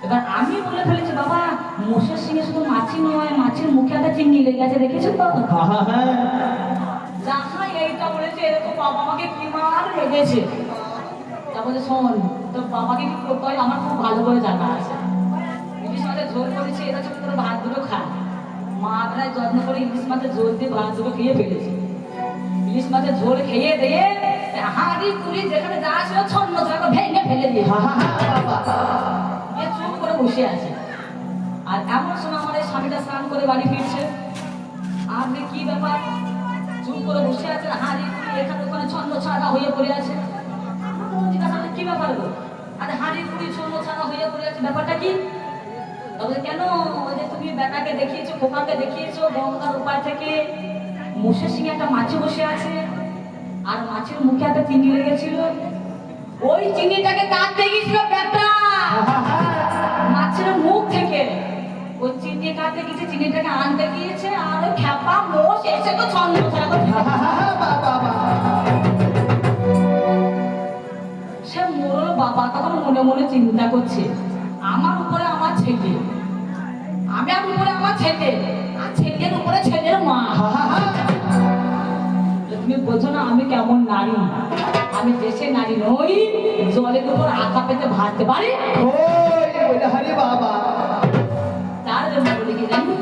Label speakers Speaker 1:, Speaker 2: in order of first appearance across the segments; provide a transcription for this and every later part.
Speaker 1: এবার আমি বলে ফেলেছি, বাবা মোষের সিংহে শুধু মাছি নয়, মাছের মুখে একটা চিংড়ি লেগে আছে, দেখেছো তো? যাহা এইটা বলেছে, এরকম বাবা আমাকে কি মার লেগেছে। তা বলে শোন, তোর বাবাকে কি করতে হয় আমার খুব ভালো করে জানা আছে। ইলিশ মাছের ঝোল করেছি, এটা ছোট করে ভাত দুটো খা। মা প্রায় যত্ন করে ইলিশ মাছের ঝোল দিয়ে ভাত দুটো খেয়ে ফেলেছে। ইলিশ মাছের ঝোল খেয়ে দিয়ে হাঁড়ি কুড়ি যেখানে যা ছিল ছন্ন ছড়া ভেঙে ফেলে দিয়ে চুপ করে বসে আছে। আর এমন সময় আমার এই স্বামীটা স্নান করে বাড়ি ফিরছে। আর কি ব্যাপার, চুপ করে বসে আছে, হাঁড়ি কুড়ি এখানে ওখানে ছন্ন ছাড়া হয়ে পড়ে আছে। জিজ্ঞাসা কি ব্যাপার গো? আর হাঁড়ি কুড়ি ছন্ন ছাড়া হয়ে পড়ে আছে, ব্যাপারটা কি? তবে কেন, ওই যে তুমি বেটাকে দেখিয়েছো, খোকাকে দেখিয়েছো, গঙ্গার ওপার থেকে মোষের সিংহে একটা মাছি বসে আছে, আর মাছের মুখে একটা চিংড়ি লেগেছিল। ওই চিংড়িটাকে কাটতে গিয়েছিল বেটা মাছের মুখ থেকে। ওই চিংড়ি কাটতে গিয়েছে, চিংড়িটাকে আনতে গিয়েছে, আর ওই খ্যাপা মোষ এসে তো ছন্দ সে মোর বাবা তখন মনে মনে চিন্তা করছে, আমার উপরে আমার ছেলে, আমার উপরে আমার ছেলে, আর ছেলের উপরে ছেলের মা। তুমি বোঝো না আমি কেমন নারী? আমি দেশে নারী নই, জলের উপর আঁকা পেতে ভাসতে পারি।
Speaker 2: বাবা
Speaker 1: তার জন্য বলি কি জানি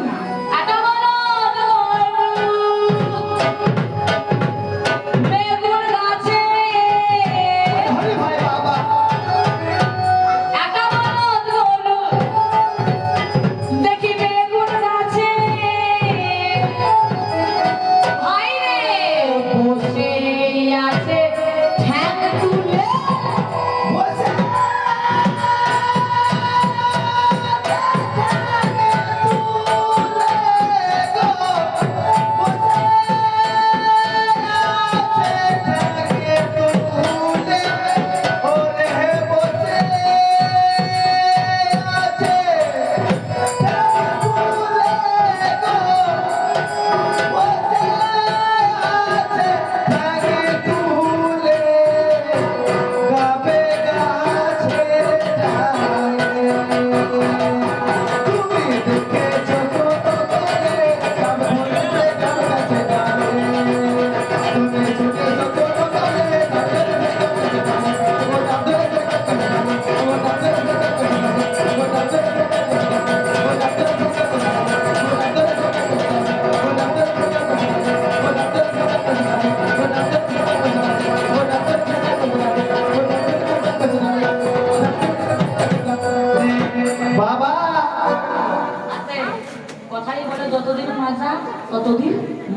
Speaker 1: যতদিন মজা ততদিন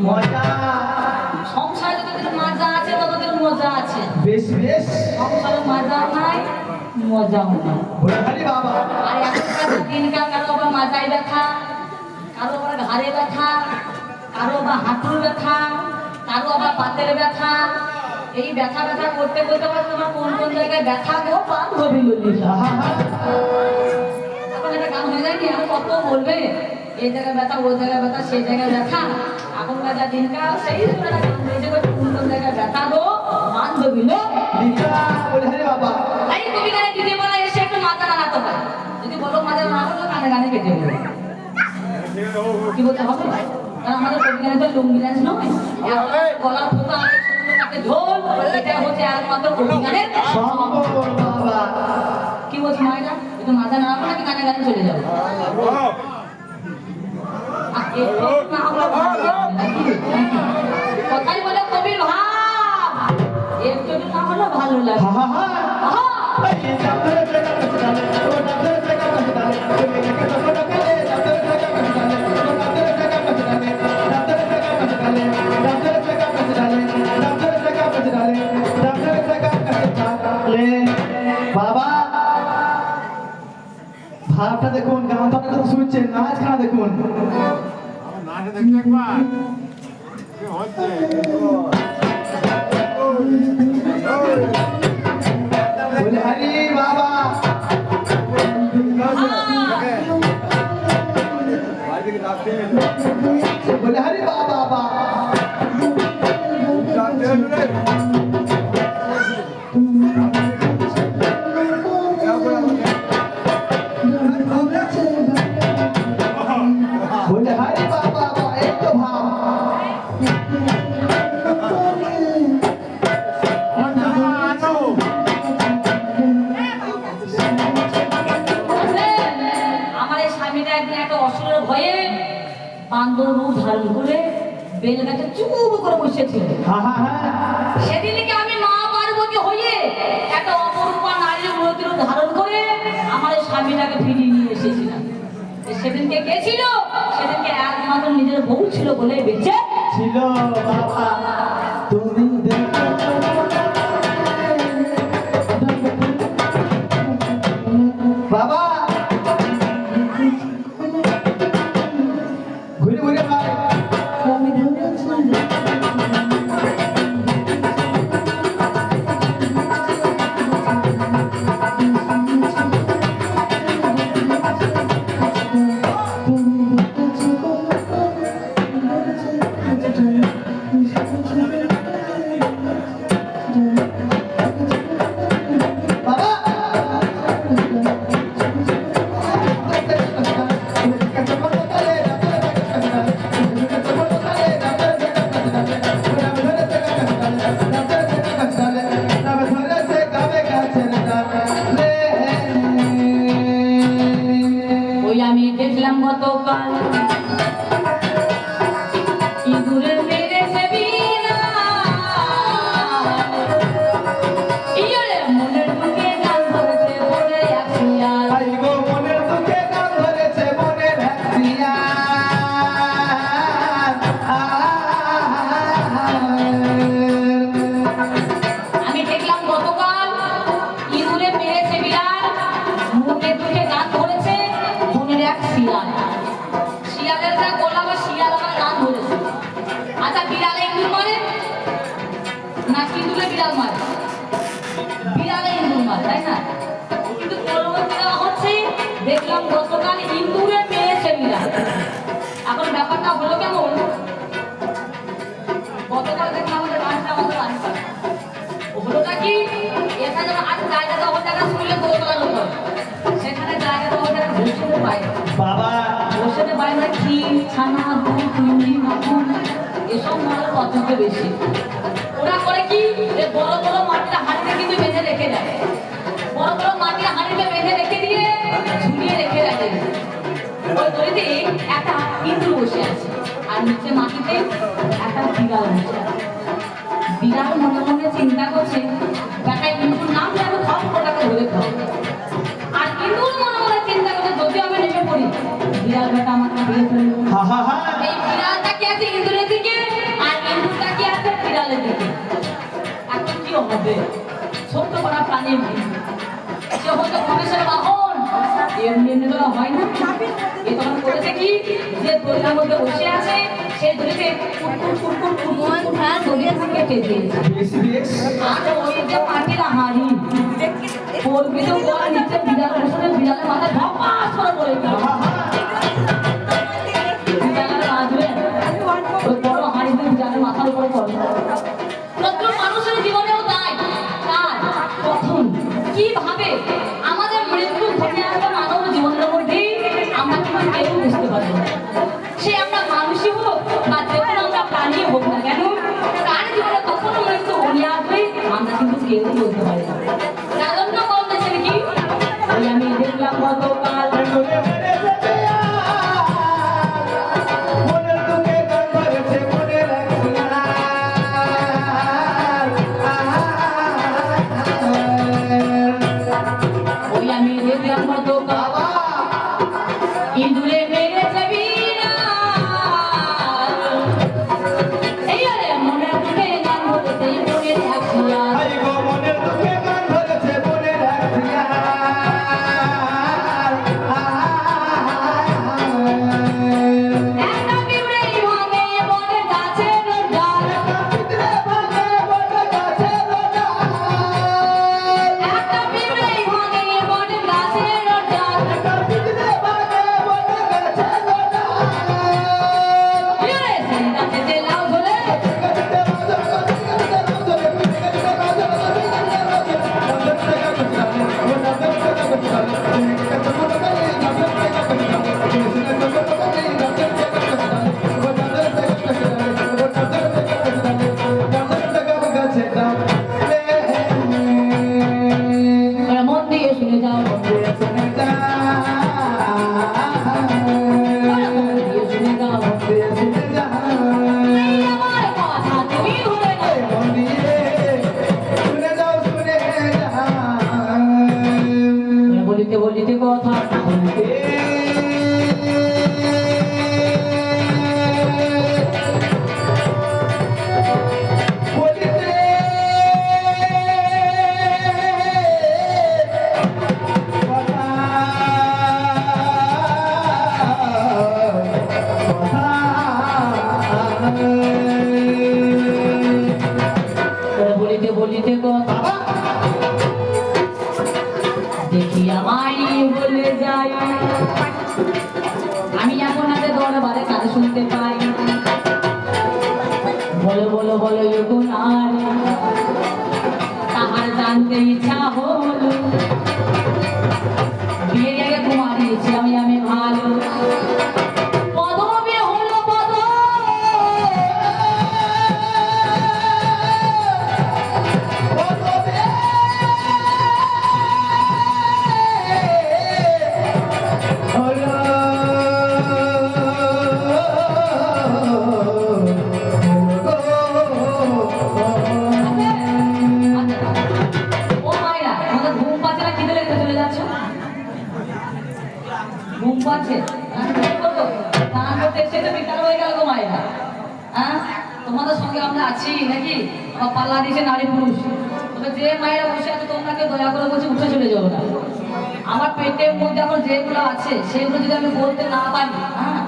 Speaker 2: মজা,
Speaker 1: সংসারে যতদিন মজা আছে ততদিন মজা আছে।
Speaker 2: বেশ বেশ
Speaker 1: সংসারে মজা নাই, মজাও নাই।
Speaker 2: বাবা
Speaker 1: আর এখনকার দিনকাল কারো আবার মাথায় ব্যথা, কারো আবার ঘাড়ে ব্যথা, কারো বা হাঁটুর ব্যথা, কারো আবার পাতের ব্যথা। এই ব্যথা ব্যথা করতে করতে আবার তোমার কোন কোন জায়গায় ব্যথা গো পান ধরি এখন একটা গান হয়ে যায়নি, আমি কত বলবে এই জায়গায় ব্যথা, ওই জায়গায় ব্যথা, সেই জায়গায় ব্যথা। এখনকার যা দিনকাল সেই কোন কোন জায়গায় ব্যথা গো মান ধরিল।
Speaker 2: বাবা
Speaker 1: এই কবি গানে দিদি বলা এসে একটু মাথা নাড়াতে হয়, যদি বলো মাথা না হলো গানে গানে কেটে বলো কি বলতে হবে। কারণ আমাদের কবি গানে তো লুঙ্গি ডান্স নয়, গলার ফোঁটা ঝোল, এটা হচ্ছে একমাত্র কবি গানের। কি বলছি মায়েরা, একটু মাথা নাড়াবো নাকি গানে গানে চলে যাবো? কথাই বলে কবির ভাব, একটু না হলে ভালো লাগে।
Speaker 2: বাবা ভাবটা দেখুন, গানটা তো শুনছেন, নাচ খানা দেখুন।
Speaker 3: নাচে দেখি একবার কি হচ্ছে।
Speaker 2: হরি বাবা বলে হরি বাবা বলে হায় বাবা এই তো ভাব
Speaker 3: আমার জামা আনো।
Speaker 1: আমার এই স্বামীটা একদিন একটা অসুরের ভয়ে বান্দর রূপ ধারণ করে বেল গাছে চুপ করে বসেছিল। সেদিনকে আমি মা পার্বতী হয়ে একটা অপরূপা নারীর মূর্তির রূপ ধারণ করে আমার এই স্বামীটাকে ফিরিয়ে নিয়ে এসেছিলাম। সেদিনকে কে ছিল? সেদিনকে একমাত্র নিজের বউ ছিল বলে বেঁচে
Speaker 2: ছিল বাবা তুমি দেখেছো বাবা ঘুরে ঘুরে ভাই
Speaker 1: ওই আমি দেখলাম গতকাল ইঁদুরে মেরেছে বিনা ইয়োরে মনের বুকে গান ধরেছে বলে আসিয়াল
Speaker 2: আই গো মনের দুঃখে গান ধরেছে মনের হাসিয়া
Speaker 1: আমি দেখলাম গতকাল ইঁদুরে মেরেছে বিড়াল মনের বুকে গান ধরেছে মনের এক শিয়াল শিয়ালের যা গলা বা শিয়াল আমার গান ধরেছে। আচ্ছা বিড়ালে ইঁদুর মারে না ইঁদুরে বিড়াল মারে? বিড়ালে ইঁদুর মারে তাই না? কিন্তু পরবর্তী দেওয়া হচ্ছে দেখলাম গতকাল ইঁদুরে মেরেছে বিড়াল। এখন ব্যাপারটা হলো কেমন? গতকাল দেখলাম আমাদের রাস্তা আমাদের রাস্তা হলোটা কি এখানে আজ জায়গা দেওয়া জায়গা স্কুলে দোতলা হতো সেখানে জায়গা দেওয়া জায়গা বসে পায়
Speaker 2: বাবা
Speaker 1: বসে পায় না ক্ষীর ছানা দুধ চিংড়ি মাখন এসব মালের পছন্দ বেশি। ওরা করে কি যে বড় বড় মাটির হাঁড়িতে কিন্তু বেঁধে রেখে দেয়। বড় বড় মাটির হাঁড়িতে বেঁধে রেখে দিয়ে ঝুলিয়ে রেখে দেয়। ওই দড়িতে একটা ইঁদুর বসে আছে আর নিচে মাটিতে একটা বিড়াল বসে আছে। বিড়াল মনে মনে চিন্তা করছে বেটা ইঁদুর নাম যেন সব কটাকে ধরে খাও। আর ইঁদুর মনে মনে চিন্তা করছে যদি আমি নেমে পড়ি বিড়াল বেটা আমাকে দিয়ে ফেলবে।
Speaker 2: হা হা হা
Speaker 1: এই বিড়ালটা কি আছে ইঁদুরের দিকে আর ইঁদুরটা কি আছে বিড়ালের দিকে। এখন কি হবে? ছোট্ট করা প্রাণী সে হয়তো গণেশের বাহন এমনি এমনি করে হয় না। এ তখন করেছে কি যে দড়ির মধ্যে বসে আছে সেই দড়িতে কুটকুট কুটকুট কুটকুট দড়ির থেকে কেটে দিয়েছে।
Speaker 2: বেশ বেশ
Speaker 1: আর ওই যে পাটিলা হাড়ি পড়বি তো বল নিচে বিড়াল বসে বিড়ালের মাথা ধপাস করে পড়ে গেল। বিড়ালের বাঁধবে ওই বড় হাড়িতে বিড়ালের মাথার উপরে পড়ে। প্রত্যেক মানুষের জীবনেও তাই কাজ কখন কিভাবে আমাদের মৃত্যু ঘটে আসবে মানব জীবনের মধ্যেই আমরা কিন্তু কেউ বুঝতে পারবো না। সে আমরা মানুষই হোক বা যে কোনো আমরা প্রাণী হোক না কেন তার জীবনে কখনো মৃত্যু হলে আসবে আমরা কিন্তু কেউ বলতে পারি না। রাজন্য বলতেছেন কি ওই আমি দেখলাম গতকাল
Speaker 2: মনের দুঃখে গান ধরেছে মনের হাসিয়া
Speaker 1: ওই আমি দেখলাম গতকাল ইঁদুরে মেরেছে বিড়াল এই রে মনের দুঃখে গান ধরেছে মনের এক শিয়াল।
Speaker 2: আই গো মনের দুঃখে গান ধরেছে মনের হাসিয়া
Speaker 1: একটা পিঁপড়েই ভাঙে বট গাছের ডাল
Speaker 2: পিতরে ভাগে বড় গাছের ডাল
Speaker 1: একটা পিঁপড়েই ভাঙে বট গাছের ডাল কথা বলতে বলিতে বলিতে কথা দেখি আমায় বলে যাই আমি আপনাদের দরবারে কাজ শুনতে পাই বলো বলো বলো আর তাহার জানতে ইচ্ছা হলো বিয়ের আগে কুমারিয়েছি আমি ভালো পদবী হলো পদ ও মায়েরা আমাদের ঘুম পাচ্ছে না খিদে লেগে চলে যাচ্ছে ঘুম পাচ্ছে কি করবো স্নান করতে এসে তো বিকাল হয়ে গেল গো মায়েরা হ্যাঁ তোমাদের সঙ্গে আমরা আছি নাকি আমার পাল্লা দিয়েছে নারী পুরুষ তবে যে মায়েরা বসে আছে তোমরা কেউ দয়া করে বলছে উঠে চলে যাবো না আমার পেটের মধ্যে এখন যেগুলো আছে সেগুলো যদি আমি বলতে না পারি হ্যাঁ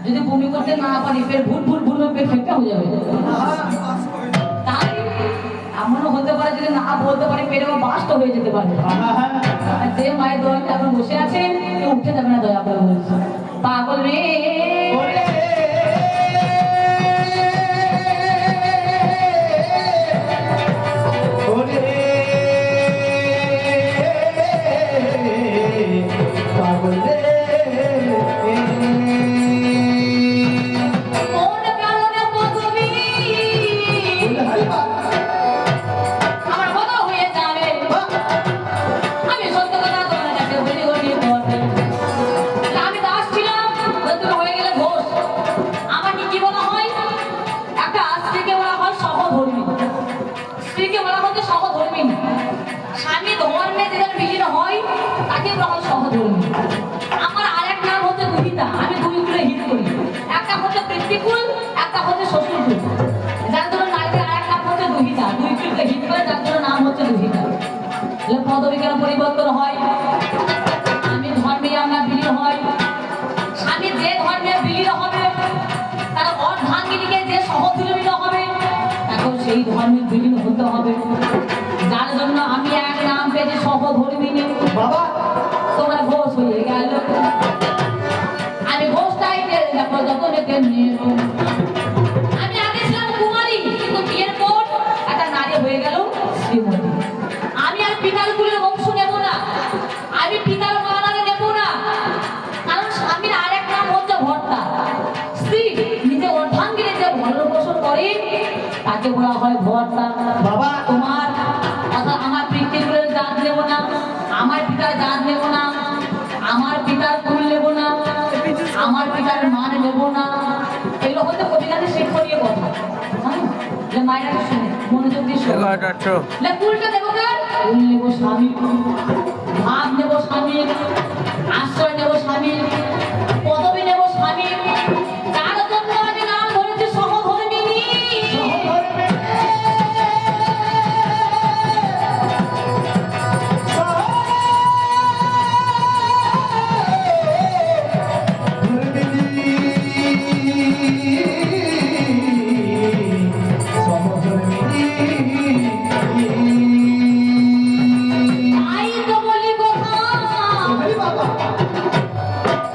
Speaker 1: যদি বমি করতে না পারি পেট ভুট ভুট ভুট পেট ফেঁকা হয়ে যাবে তাই এমনও হতে পারে যদি না বলতে পারি পেটে আমার বাস্ট হয়ে যেতে পারে আর যে মায়ের দয়াতে এখন বসে আছে কেউ উঠে যাবে না দয়া করে বলছে পাগল রে কোন কারণে পদবী আমার কত হয়ে যাবে আমি সত্য কথা তোমার কাছে বলি বলি বলতে আমি দাস ছিলাম তুমি হয়ে গেলে ঘোষ আমাকে কি বলা হয় একটা স্ত্রীকে বলা হয় সহধর্মী স্ত্রীকে বলা হচ্ছে সহধর্মী স্বামী ধর্মে যেদিন বিলীন হয় তাকে বলা হয় সহধর্মী আমার আরেক নাম হচ্ছে দুহিতা আমি দুই কুলে হিত করি একটা হচ্ছে পিতৃকুল একটা হচ্ছে শ্বশুরকুল যার জন্য নারীদের আরেক নাম হচ্ছে দুহিতা দুই কুলে হিত করে যার জন্য নাম হচ্ছে দুহিতা পদবী কেন পরিবর্তন হয় আমি ধর্মে আমরা বিলীন হয় স্বামী যে ধর্মে বিলীন হবে তার অর্ধাঙ্গিনীকে যে সহধর্মী হবে তাকেও সেই ধর্মে বিলীন হতে হবে যার জন্য আমি এক নাম পেয়েছি সহধর্মিনী
Speaker 2: বাবা
Speaker 1: তোমার ঘোষ হয়ে গেল আমি ঘোষটাই দেখো যখন তেমনি আমি আগে ছিলাম কুমারী কিন্তু বিয়ের পর একটা নারী হয়ে গেল শ্রীমতী আমি আর পিতার কুলের বংশ নেব না আমি পিতার মানারে নেব না কারণ স্বামীর আরেক নাম হচ্ছে ভর্তা স্ত্রী নিজে অর্ধাঙ্গিনী যে ভরণ পোষণ করে তাকে বলা হয় ভর্তা
Speaker 2: বাবা
Speaker 1: তোমার অর্থাৎ আমার পিতৃকুলের জাত নেব না আমার পিতার জাত নেব না আমার পিতার কুল নেব না আমার পিতার মান নেব না এগুলো হচ্ছে কবিতাদের শিক্ষণীয় কথা জানো যে মায়েরা শুনে মনোযোগ দিয়ে শোনে কুলটা দেবো কার কুল নেব স্বামী ভাব নেব স্বামী আশ্রয় নেব স্বামী পদবী নেব স্বামী তার জন্য আমি নাম ধরেছি সহধর্মিনী তাই তো বলি কথা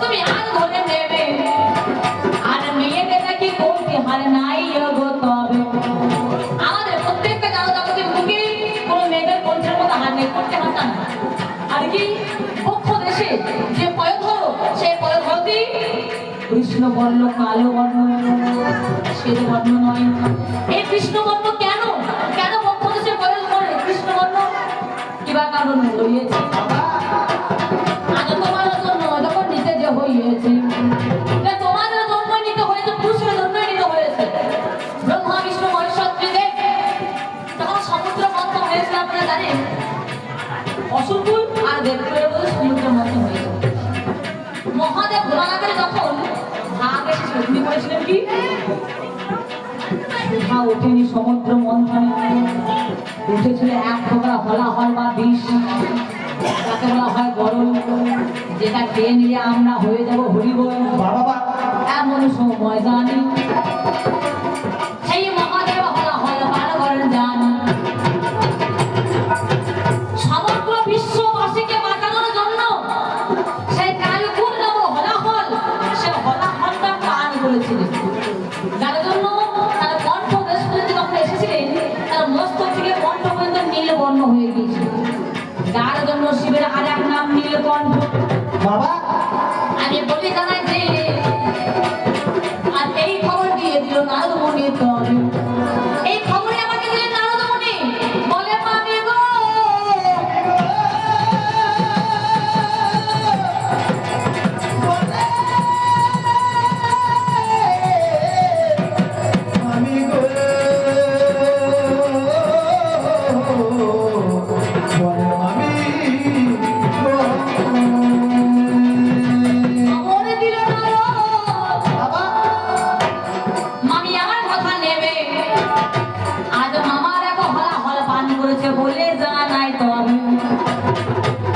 Speaker 1: তুমি আর ধরে নেবে আর মেয়েদের নাকি করতে হার নাই গো তবে আমাদের প্রত্যেকটা জগতের বুকে কোনো মেয়েদের কণ্ঠের মতো হার নেই করতে হারটা না আর কি পক্ষ দেশে যে পয়ধর সেই পয়ধরটি কৃষ্ণ বর্ণ কালো বর্ণ শ্বেত বর্ণ নয় এই কৃষ্ণ বর্ণ কেন কেন পক্ষ দেশে পয়ধর করে কৃষ্ণ বর্ণ কিবা কারণ রয়েছে আগে তোমার জন্য যখন নিতে যে হয়েছে তোমাদের জন্য নিতে হয়েছে পুরুষের জন্য নিতে হয়েছে ব্রহ্মা বিষ্ণু মহেশ্বর ত্রিদেব তখন সমুদ্র মন্থন হয়েছিল আপনারা জানেন অসুরকুল আর দেবকুলের মধ্যে সমুদ্র মন্থন ওঠেনি সমুদ্র মন্থনে, উঠেছিল এক প্রকার হলাহল বা বিষ, তাকে বলা হয় গরল, যেটা খেয়ে নিলে আমরা হয়ে যাব হরিবল।
Speaker 2: বাবা
Speaker 1: এমন সময় জানি সেই মহাদেব হলাহল বার করেন জানি সমগ্র বিশ্ববাসীকে বাঁচানোর জন্য সেই কালকুল নাম হলাহল, সে হলাহলটা পান করেছিলেন, যার জন্য তার কণ্ঠ দেশ পর্যন্ত যখন এসেছিলেন তার মস্তক থেকে কণ্ঠ পর্যন্ত নীল বর্ণ হয়ে গিয়েছিল, যার জন্য শিবের আর এক নাম নীলকণ্ঠ।
Speaker 2: বাবা
Speaker 1: আমি বলি জানাই যে আর এই খবর দিয়ে দিল নারদ মুনি, তবে এই খবরে আমাকে দিলেন নারদ মুনি, বলে মামি গো
Speaker 2: আমি গো বলে আমি গো।
Speaker 1: খবর দিল নারদ,
Speaker 2: বাবা
Speaker 1: মামি আমার কথা নেবে, আজ মামার এক হলাহল পান করেছে বলে জানাই, তবে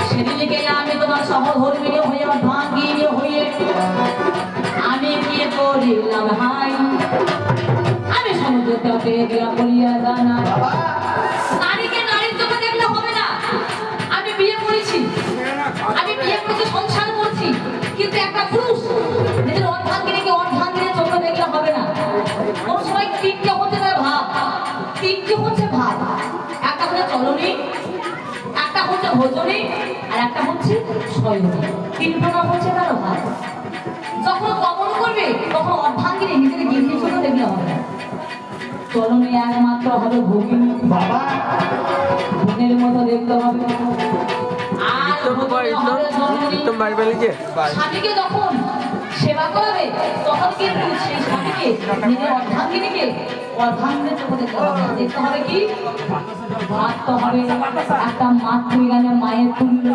Speaker 1: সেদিনকে আমি তোমার সহধর্মিনী হয়ে ভাঙ্গিনী হয়ে আমি কি করিলাম হাই, আমি সমুদ্রের তটে গেলাম বলিয়া জানাই।
Speaker 2: বাবা
Speaker 1: নারীকে নারীর চোখে দেখলে হবে না, আমি বিয়ে করেছি, আমি বিয়ে করেছি, সংসার করছি, কিন্তু একটা পুরুষ নিজের অর্ধাঙ্গিনীকে অর্ধাঙ্গিনীর চোখে দেখলে হবে না। কোন সময় তিনটে হচ্ছে তার ভাব, তিনটে হচ্ছে ভাব, একটা হচ্ছে চলনী, একটা হচ্ছে ভোজনী, আর একটা হচ্ছে শয়নী, তিনটা নাম হচ্ছে তার ভাব। যখন গমন করবে তখন অর্ধাঙ্গিনী নিজের গিন্নির চোখে দেখলে হবে না, চলনী একমাত্র হবে ভগিনী,
Speaker 2: বাবা
Speaker 1: বোনের মতো দেখতে হবে। আর ভগিনী হবে জননী। স্বামীকে যখন সেবা করবে তখন কিন্তু সেই স্বামীকে নিজের অর্ধাঙ্গিনীকে অর্ধাঙ্গিনীর চোখে দেখতে হবে, দেখতে হবে কি ভাবতে হবে একটা মাতৃগানে মায়ের তুল্য,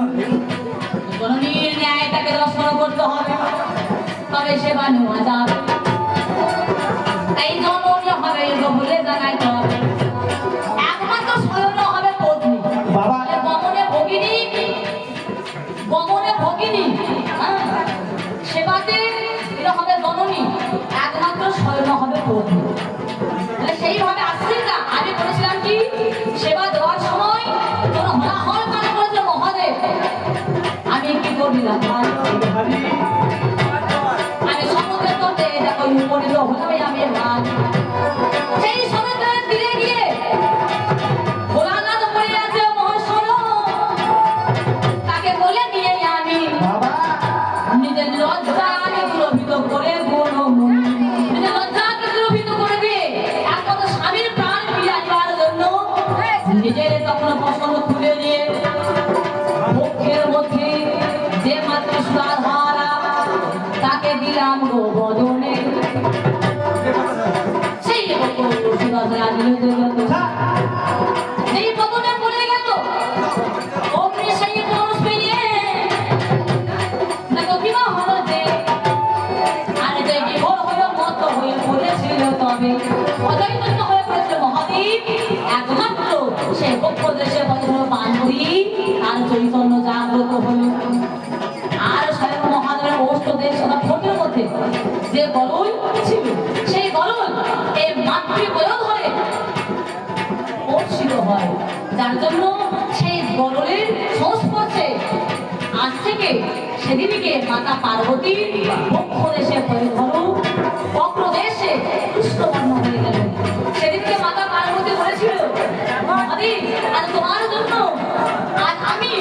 Speaker 1: জননীর ন্যায়টাকে দর্শন করতে হবে, তবে সেবা নেওয়া যাবে। তাই জননী হবে বলে জানাইতে হবে, একমাত্র স্বয়ং হবে পত্নী।
Speaker 2: বাবা
Speaker 1: গমনে ভগিনী, গমনে ভগিনী, হ্যাঁ, সেবাতে এটা হবে জননী, একমাত্র স্বয়ং হবে পত্নী। তাহলে সেইভাবে আসছে না, আমি বলেছিলাম কি সেবা দেওয়ার সময় তোর হলাহল পান করেছে মহাদেব, আমি কি করলাম আমি সমুদ্রের তটে দেখো উপনীত হলাম আমি ভাগ, সেই সমুদ্রের তীরে গিয়ে ভোলানাথ পড়ে আছে মহাশয়, তাকে বলে নিয়ে আমি
Speaker 2: বাবা
Speaker 1: নিজের লজ্জাকে দুরভিত করে গুণমুনি, নিজের লজ্জাকে দুরভিত করে দিয়ে একমাত্র স্বামীর প্রাণ ফিরে আনবার জন্য নিজের তখন পছন্দ তুলে দিয়ে মুখের মধ্যে যে মাত্র সুধাধারা তাকে দিলাম গো বদনে, সেই সুধাধারা দিল সেই বদনে পড়ে গেল অগ্নি সেই মানুষ পেরিয়ে দেখো বিবাহ হলো যে, আর যে বিভোর হয়ে মত হয়ে পড়েছিল, তবে অদৈতন্য হয়ে পড়েছিল মহাদেব, একমাত্র সে পক্ষ দেশে বদল পান করি তার চৈতন্য জাগ্রত হলো। আর স্বয়ং মহাদেবের অষ্টদেশ ঠোঁটের মধ্যে যে গলল ছিল, সেই গলল এই মাতৃবয় ধরে পড়ছিল হয়, যার জন্য সেই গললের সংস্পর্শে আজ থেকে সেদিনকে মাতা পার্বতীর পক্ষ দেশে ধরো বক্র দেশে কৃষ্ণবর্ণ হয়ে গেল। সেদিনকে মাতা পার্বতী বলেছিল মহাদেব আজ তোমার জন্য আজ আমি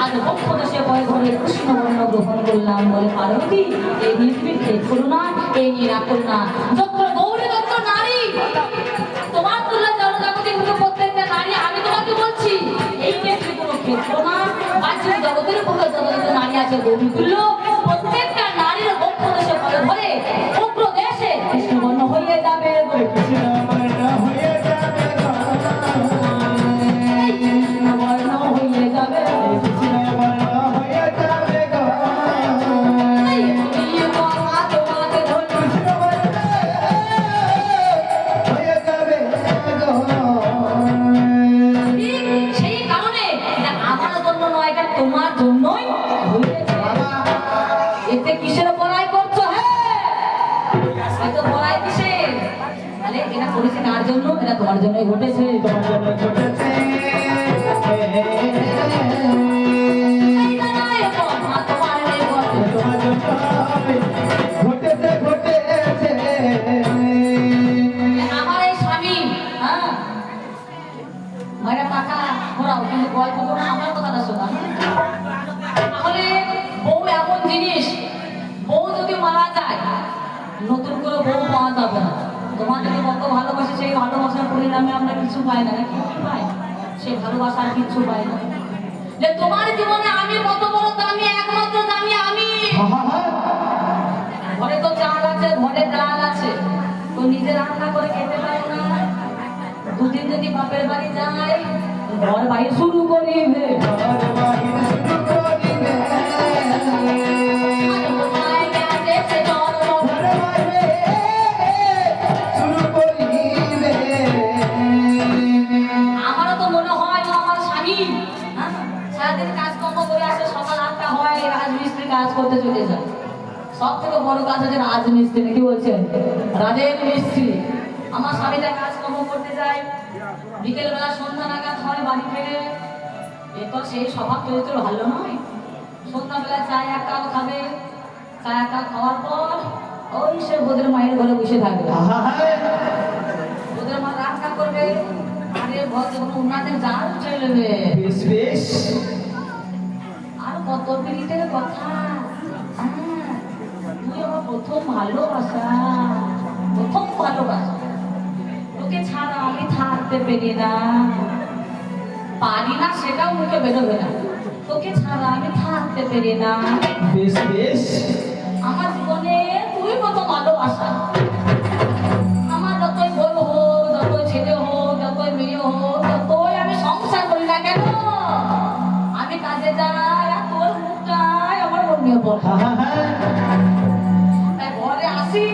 Speaker 1: আজ পক্ষ দেশে ধরে কৃষ্ণবর্ণ গ্রহণ করলাম, বলে পার্বতী এই নির্বিঘ্নে করুণা, এই নিরা করুণা, যত গৌরী তত নারী, তোমার তুলনা জনজাগতিক প্রত্যেকটা নারী, আমি তোমাকে বলছি এই ক্ষেত্রে কোনো ক্ষেত্র না, বাহ্যিক জগতের উপর যত নারী আছে গৌরী তুল্য, প্রত্যেকটা নারীর পক্ষ দেশে ধরে উগ্র দেশে কৃষ্ণবর্ণ হয়ে যাবে,
Speaker 2: কৃষ্ণবর্ণ হয়ে যাবে
Speaker 1: কৃষ্ণবর্ণ হয়ে যাবে,
Speaker 2: কৃষ্ণবর্ণ হয়ে যাবে গো।
Speaker 1: তোমাকে ধরে
Speaker 2: কৃষ্ণবর্ণ হয়ে যাবে
Speaker 1: তোমার জন্যই ঘটেছে।
Speaker 2: তোমার জন্য ঘটেছে।
Speaker 1: এই জানাই কথা তোমার এই ঘটে।
Speaker 2: তোমার জন্য ঘটেছে ঘটেছে।
Speaker 1: আমার এই স্বামী, হ্যাঁ মায়েরা টাকা ঘোরাও, কিন্তু গল্প করো না, আমার কথাটা শোনা। তাহলে বউ এমন জিনিস, বউ যদি মারা যায় নতুন করে বউ পাওয়া যাবে না। তোমার যদি কত ভালোবাসে, সেই ভালোবাসার পরিণামে আমরা কিছু পাই না, নাকি কি পাই? সেই ভালোবাসা আর কিছু পাই না। যে তোমার জীবনে আমি কত বড় দামি, একমাত্র দামি আমি। ঘরে তো চাল আছে, ঘরে ডাল আছে, তো নিজে রান্না করে খেতে পারো না। দুদিন যদি বাপের বাড়ি যায়, ঘর বাইরে শুরু করিবে।
Speaker 2: ঘর বাহির শুরু করিবে।
Speaker 1: আর কোথায় গেছে সে জন্ম?
Speaker 2: ঘর বাহিরে শুরু করিবে।
Speaker 1: আমারও তো মনে হয় না আমার স্বামী, হ্যাঁ, সারাদিন কাজকর্ম করে আসে, সকাল 8টা হয়, রাজমিস্ত্রি কাজ করতে চলে যায়। সব থেকে বড় কাজ হচ্ছে রাজমিস্ত্রি, কি বলছেন? রাজের মিস্ত্রি। আমার স্বামীটা কাজকর্ম করতে যায়, বিকেলবেলা সন্ধ্যা নাগাদ হয় বাড়ি ফেরে। এরপর সেই স্বভাব চরিত্র ভালো নয়। সন্ধ্যাবেলা চায় এক কাপ খাবে, চায় এক কাপ খাওয়ার পর ওই সে বোধের মায়ের ঘরে বসে থাকবে। ওদের মা রান্না করবে, আরে ভদ্র কোনো উন্নতের জাল চলবে।
Speaker 2: বেশ বেশ।
Speaker 1: আর কত মিনিটের কথা। হ্যাঁ, তুই আমার প্রথম ভালোবাসা, প্রথম ভালোবাসা। তোকে ছাড়া আমি থাকতে পেরি না, পারি না সেটাও মুখে বেরোবে না। তোকে ছাড়া আমি থাকতে পেরি না।
Speaker 2: বেশ বেশ।
Speaker 1: আমার জীবনে তুই কত ভালোবাসা। আমার যতই বউ হোক, যতই ছেলে হোক, যতই মেয়ে হোক, যতই আমি সংসার করি না কেন, আমি কাজে যাই আর তোর মুখটাই আমার মনে পড়ে। তাই ঘরে আসি,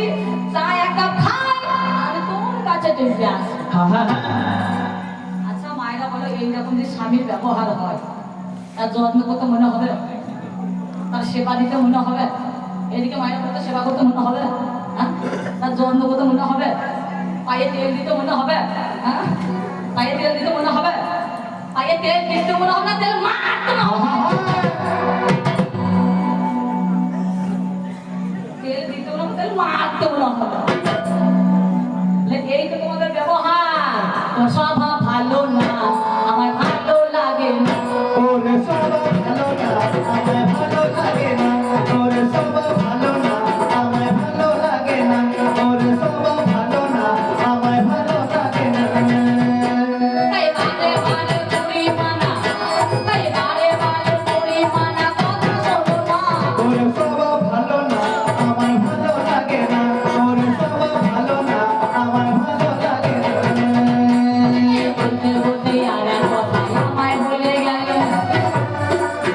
Speaker 1: চা এক কাপ খাই আর তোর কাছে চলে আসি। আচ্ছা মায়েরা বলো, এইরকম যে স্বামীর ব্যবহার হয়, তার যত্ন করতে মনে হবে, তার সেবা দিতে মনে হবে। এদিকে মায়েরা করতে সেবা করতে মনে হবে, হ্যাঁ, তার যত্ন করতে মনে হবে, পায়ে তেল দিতে মনে হবে, হ্যাঁ, পায়ে তেল দিতে মনে হবে, পায়ে তেল দিতে মনে হবে না, তেল মারতে মনে হবে, তেল দিতে মনে হবে, তেল মারতে মনে হবে। এই তো তোমাদের ব্যবহার। তোর স্বভাব ভালো না, আমার ভালো লাগে না।
Speaker 2: ওরে সবাই ভালো না, আমায় ভালো লাগে না। ওরে সবাই ভালো না, আমায় ভালো লাগে না। ওরে সবাই ভালো না, আমায় ভালো লাগে না।
Speaker 1: তাই বারে বারে পুরি মানা, তাই বারে বারে পুরি মানা, কথা শোনো না।
Speaker 2: ওরে সবাই ভালো না, আমায় ভালো লাগে না। ওরে সবাই ভালো না, আমায় ভালো লাগে না।
Speaker 1: বলতে বলতে আর এক কথা আমায় বলে গেল,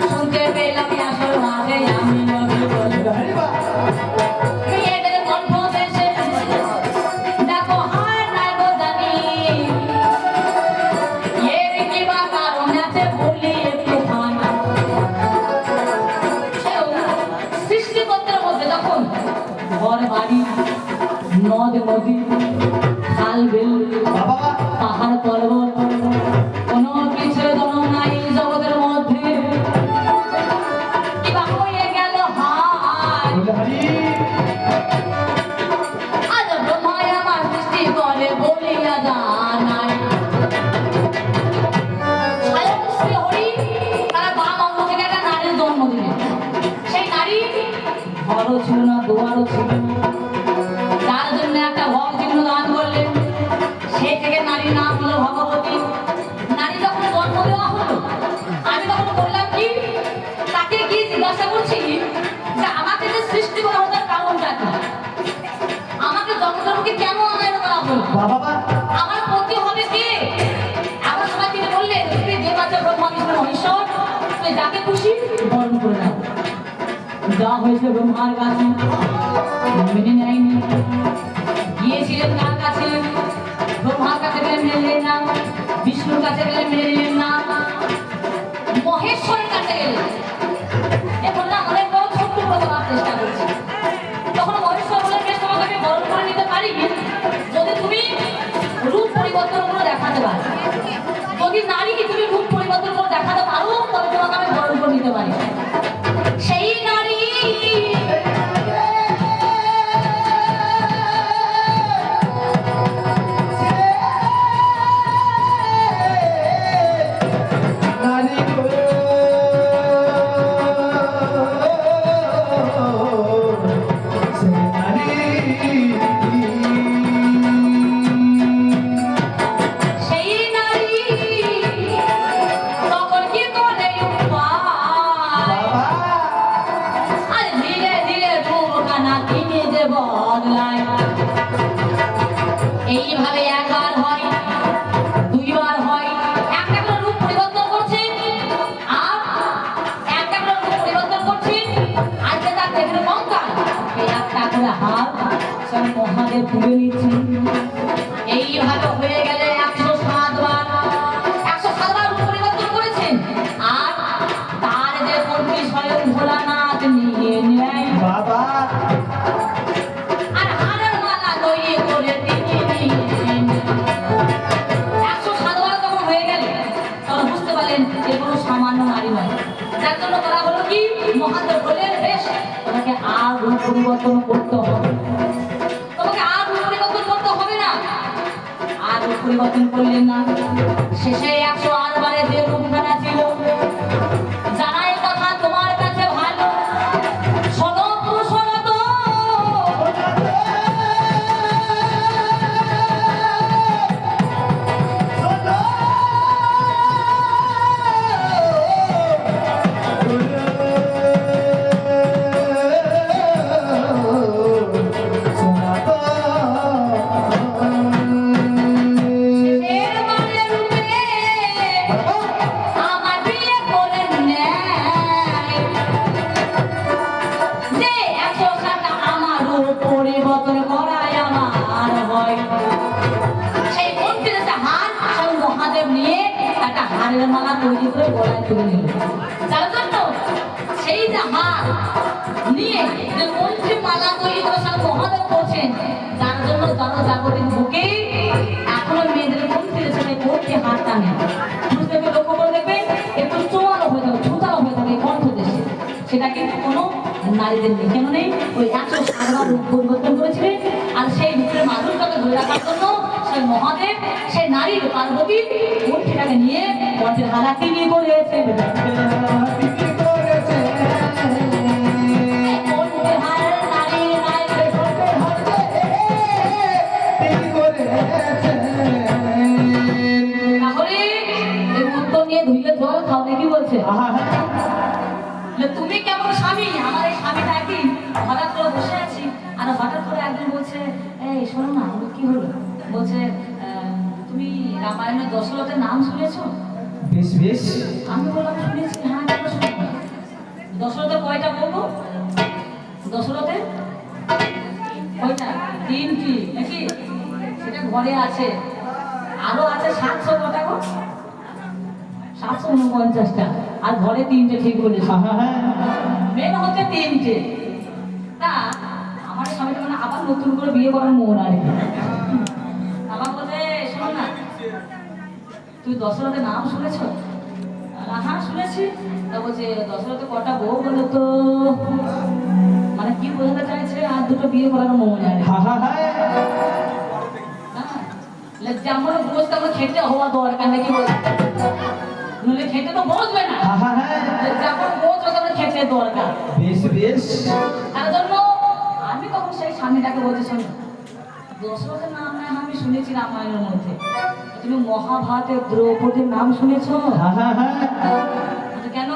Speaker 1: শুনতে পেলাম আসল মাঝে আমি নবী বলে।
Speaker 2: আরে বাহ!
Speaker 1: মেয়েদের কণ্ঠ দেশে দেখো হায় নাই গো জানি, এর কি বা কারণ আছে বলি একটু খানা। সৃষ্টিকর্তার মধ্যে যখন ঘর বাড়ি, নদ নদী, খাল বিল,
Speaker 2: বাবা
Speaker 1: পাহাড় পর্বত, কোনো কিছুর জন্য নাই জগতের মধ্যে, কিবা হয়ে গেল হায়।
Speaker 2: হরি
Speaker 1: আজ ব্রহ্মায় আমার সৃষ্টি করে বলিয়া জানাই। স্বয়ং শ্রী হরি তারা বাম অঙ্গ থেকে একটা নারীর জন্ম দিলেন। সেই নারী ঘরও ছিল না, দুয়ারও ছিল না, তার জন্য একটা ভগ চিহ্ন দান করলেন। সেই থেকে নারীর নাম হলো ভগবতী। নারী যখন জন্ম দেওয়া হলো, আমি তখন বললাম কি, তাকে কি জিজ্ঞাসা করছি যে আমাকে যে সৃষ্টি করা হলো তার কারণটা কি, আমাকে জগতের কেন আনায়ন করা হলো,
Speaker 2: বাবা
Speaker 1: আমার পতি হবে কে? এমন সময় তিনি বললেন, তুমি দেব আছে ব্রহ্মা বিষ্ণু মহেশ্বর, তুই যাকে খুশি বরণ করে নাও। যা হয়েছে ব্রহ্মার কাছে মেনে নেয়নি, গিয়েছিলেন কার কাছে? ব্রহ্মার কাছে গেলে মেনে নিলেন না, বিষ্ণুর কাছে গেলে মেনে নিলেন না, মহেশ্বরের কাছে গেলে এ বললাম অনেক বড় ছোট্ট করে বলার চেষ্টা করছি। তখন মহেশ্বর বলে, বেশ তোমাকে আমি বরণ করে নিতে পারি যদি তুমি রূপ পরিবর্তন না তিনি যে বদলায়। এইভাবে একবার হয়, দুইবার হয়, একটা করে রূপ পরিবর্তন করছে আর একটা করে রূপ পরিবর্তন করছে। আজকে তার দেখলে কঙ্কাল, এই একটা করে হাত সব মহাদেব তুলে নিচ্ছে। এইভাবে হয়ে গেলে 107 বার, 107 বার রূপ পরিবর্তন করেছেন। আর তার যে কর্মী স্বয়ং ভোলানাথ নিয়ে নেয়
Speaker 2: বাবা
Speaker 1: আর হারের মালা তৈরি করে তিনি নিয়েছেন। 107 বার যখন হয়ে গেল তখন বুঝতে পারলেন যে কোনো সামান্য নারী নয়। যার জন্য করা হলো কি, মহাদেব বললেন বেশ তোমাকে আর রূপ পরিবর্তন করতে হবে, তোমাকে আর রূপ পরিবর্তন করতে হবে না। আর রূপ পরিবর্তন করলেন না। শেষে 108 বারে যে রূপখানা ছিল, জানাই কথা তোমার কাছে ভালো, শোনো শোনো তো। এরবারে রূপে আমার বিয়ে করে নেয়। যে 107টা আমার রূপ পরিবর্তন করায় আমার হয়। সেই মন্ত্রীর একটা হার সব মহাদেব নিয়ে একটা হারের মালা তৈরি করে গলায় তুলে নিল। যার জন্য সেই যে হার নিয়ে যে মন্ত্রী মালা তৈরি করে সব মহাদেব করছেন, যার জন্য জনজাগতিক বুকে এখনো মেয়েদের মন্ত্রীর সাথে কোর্টে হার টানে। বুঝতে পেরে লক্ষ্য করে দেখবে একটু চোয়ানো হয়ে থাকে, ছুতানো হয়ে থাকে কণ্ঠ দেশে, সেটা কিন্তু কোনো নারীদের নেই। কেন নেই? ওই 107 বার রূপ পরিবর্তন করেছিলেন। আর সেই রূপের মাধুর্যকে ধরে রাখার জন্য সেই মহাদেব সেই নারীর পার্বতী মূর্তিটাকে নিয়ে কণ্ঠের হারাকে নিয়ে করেছে। কণ্ঠের হার নারী নারীর কণ্ঠের হার। তাহলে এই উত্তর নিয়ে ধুয়ে জল খাও দেখি বলছে। বলে, তুমি কেমন স্বামী? আমার এই স্বামীটা একদিন হঠাৎ করে বসে আছি আর হঠাৎ করে একদিন বলছে, এই শোনো না। বলে, কি হলো? বলছে, তুমি রামায়ণের দশরথের নাম শুনেছো?
Speaker 2: বেশ বেশ
Speaker 1: আমি বললাম শুনেছি। হ্যাঁ কেন শুনবো না? দশরথের কয়টা বলবো? দশরথের কয়টা? 3টি নাকি? সেটা ঘরে আছে, আরো আছে 700 কটা গো? 749টা। আর ঘরে 3টে ঠিক বলেছে। মেন হচ্ছে 3টে। তা আমার স্বামীটা মানে আবার নতুন করে বিয়ে করার মন আর কি। আবার বলছে, শোনো না, তুই দশরথের নাম শুনেছ? হ্যাঁ শুনেছি। তা বলছে, দশরথের কটা বউ বলো তো? মানে কি বোঝাতে চাইছে? আর দুটো বিয়ে করার মন আর কি। যেমন বোঝ তেমন খেতে হওয়া দরকার নাকি? নইলে খেতে তো বসবে না। যেমন বোঝ তেমন খেতে দরকার।
Speaker 2: বেশ বেশ
Speaker 1: তার জন্য আমি তখন সেই স্বামীটাকে বলছি, শোনো, দশরথের নাম না আমি শুনেছি রামায়ণের মধ্যে, তুমি মহাভারতের দ্রৌপদীর নাম শুনেছ? কেন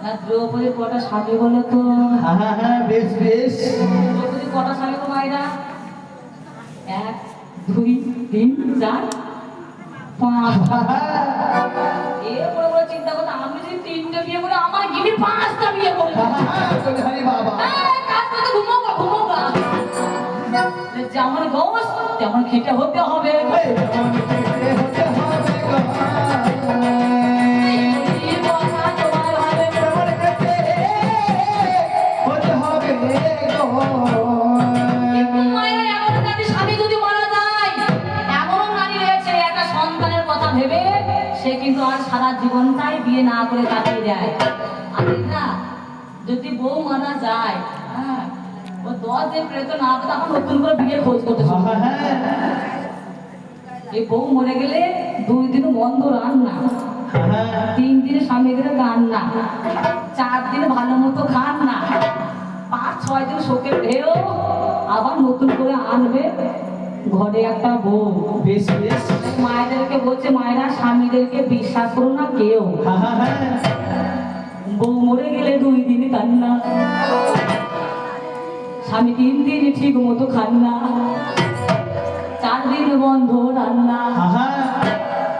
Speaker 1: না দ্রৌপদীর কটা স্বামী বলো তো?
Speaker 2: বেশ বেশ
Speaker 1: দ্রৌপদীর কটা স্বামী তো মায়েরা? 1 2 3 4 5। এরপরে বলে চিন্তা করতে, আমি যদি 3টে বিয়ে করে আমার গিনি 5টা বিয়ে করে
Speaker 2: বাবা
Speaker 1: যেমন গোস তেমন খেতে হতে হবে। স্বামী যদি মারা যায়, এমন নারী রয়েছে একটা সন্তানের কথা ভেবে সে কিন্তু আর সারা জীবনটাই বিয়ে না করে কাটিয়ে দেয়। আর না যদি বউ মারা যায়, হ্যাঁ, ও 10 দিন পেতো না, তখন নতুন করে বিয়ের খোঁজ করতে শুরু করে। এই বউ মরে গেলে 2 দিন বন্ধ রান্না, 3 দিন স্বামী গেলে রান্না, 4 দিন ভালো মতো খান না, 5-6 দিন শোকের ঢেউ, আবার নতুন করে আনবে ঘরে একটা বউ।
Speaker 2: বেশ বেশ
Speaker 1: মায়েদেরকে বলছে, মায়েরা স্বামীদেরকে বিশ্বাস করো না কেউ। বউ মরে গেলে 2 দিন কান্না, স্বামী 3 দিন ঠিক মতো খান না, 4 দিন বন্ধ রান্না,
Speaker 2: আহা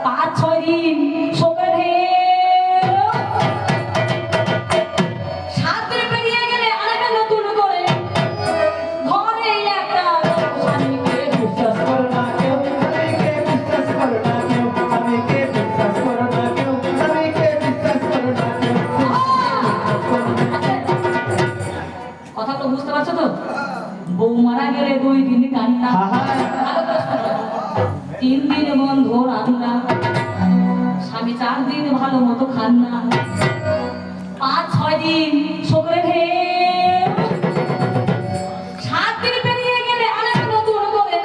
Speaker 1: 5-6 দিন শোকের ঢেউ, 7 দিন পেরিয়ে গেলে আরেকটা নতুন করে ঘরে একটা স্বামীকে বিশ্বাস
Speaker 2: করো না কেউ স্বামীকে বিশ্বাস করো না কেউ স্বামীকে বিশ্বাস করো না কেউ স্বামীকে বিশ্বাস করো না কেউ
Speaker 1: কথাগুলো বুঝতে পারছো তো? বউ মারা গেলে 2 দিন কান্না,
Speaker 2: আহা
Speaker 1: 3 দিন বন্ধ রান্না, স্বামী 4 দিন ভালো মতো খান না, 5-6 দিন শোকের ঢেউ, 7 দিন পেরিয়ে গেলে আরেকটা নতুন করে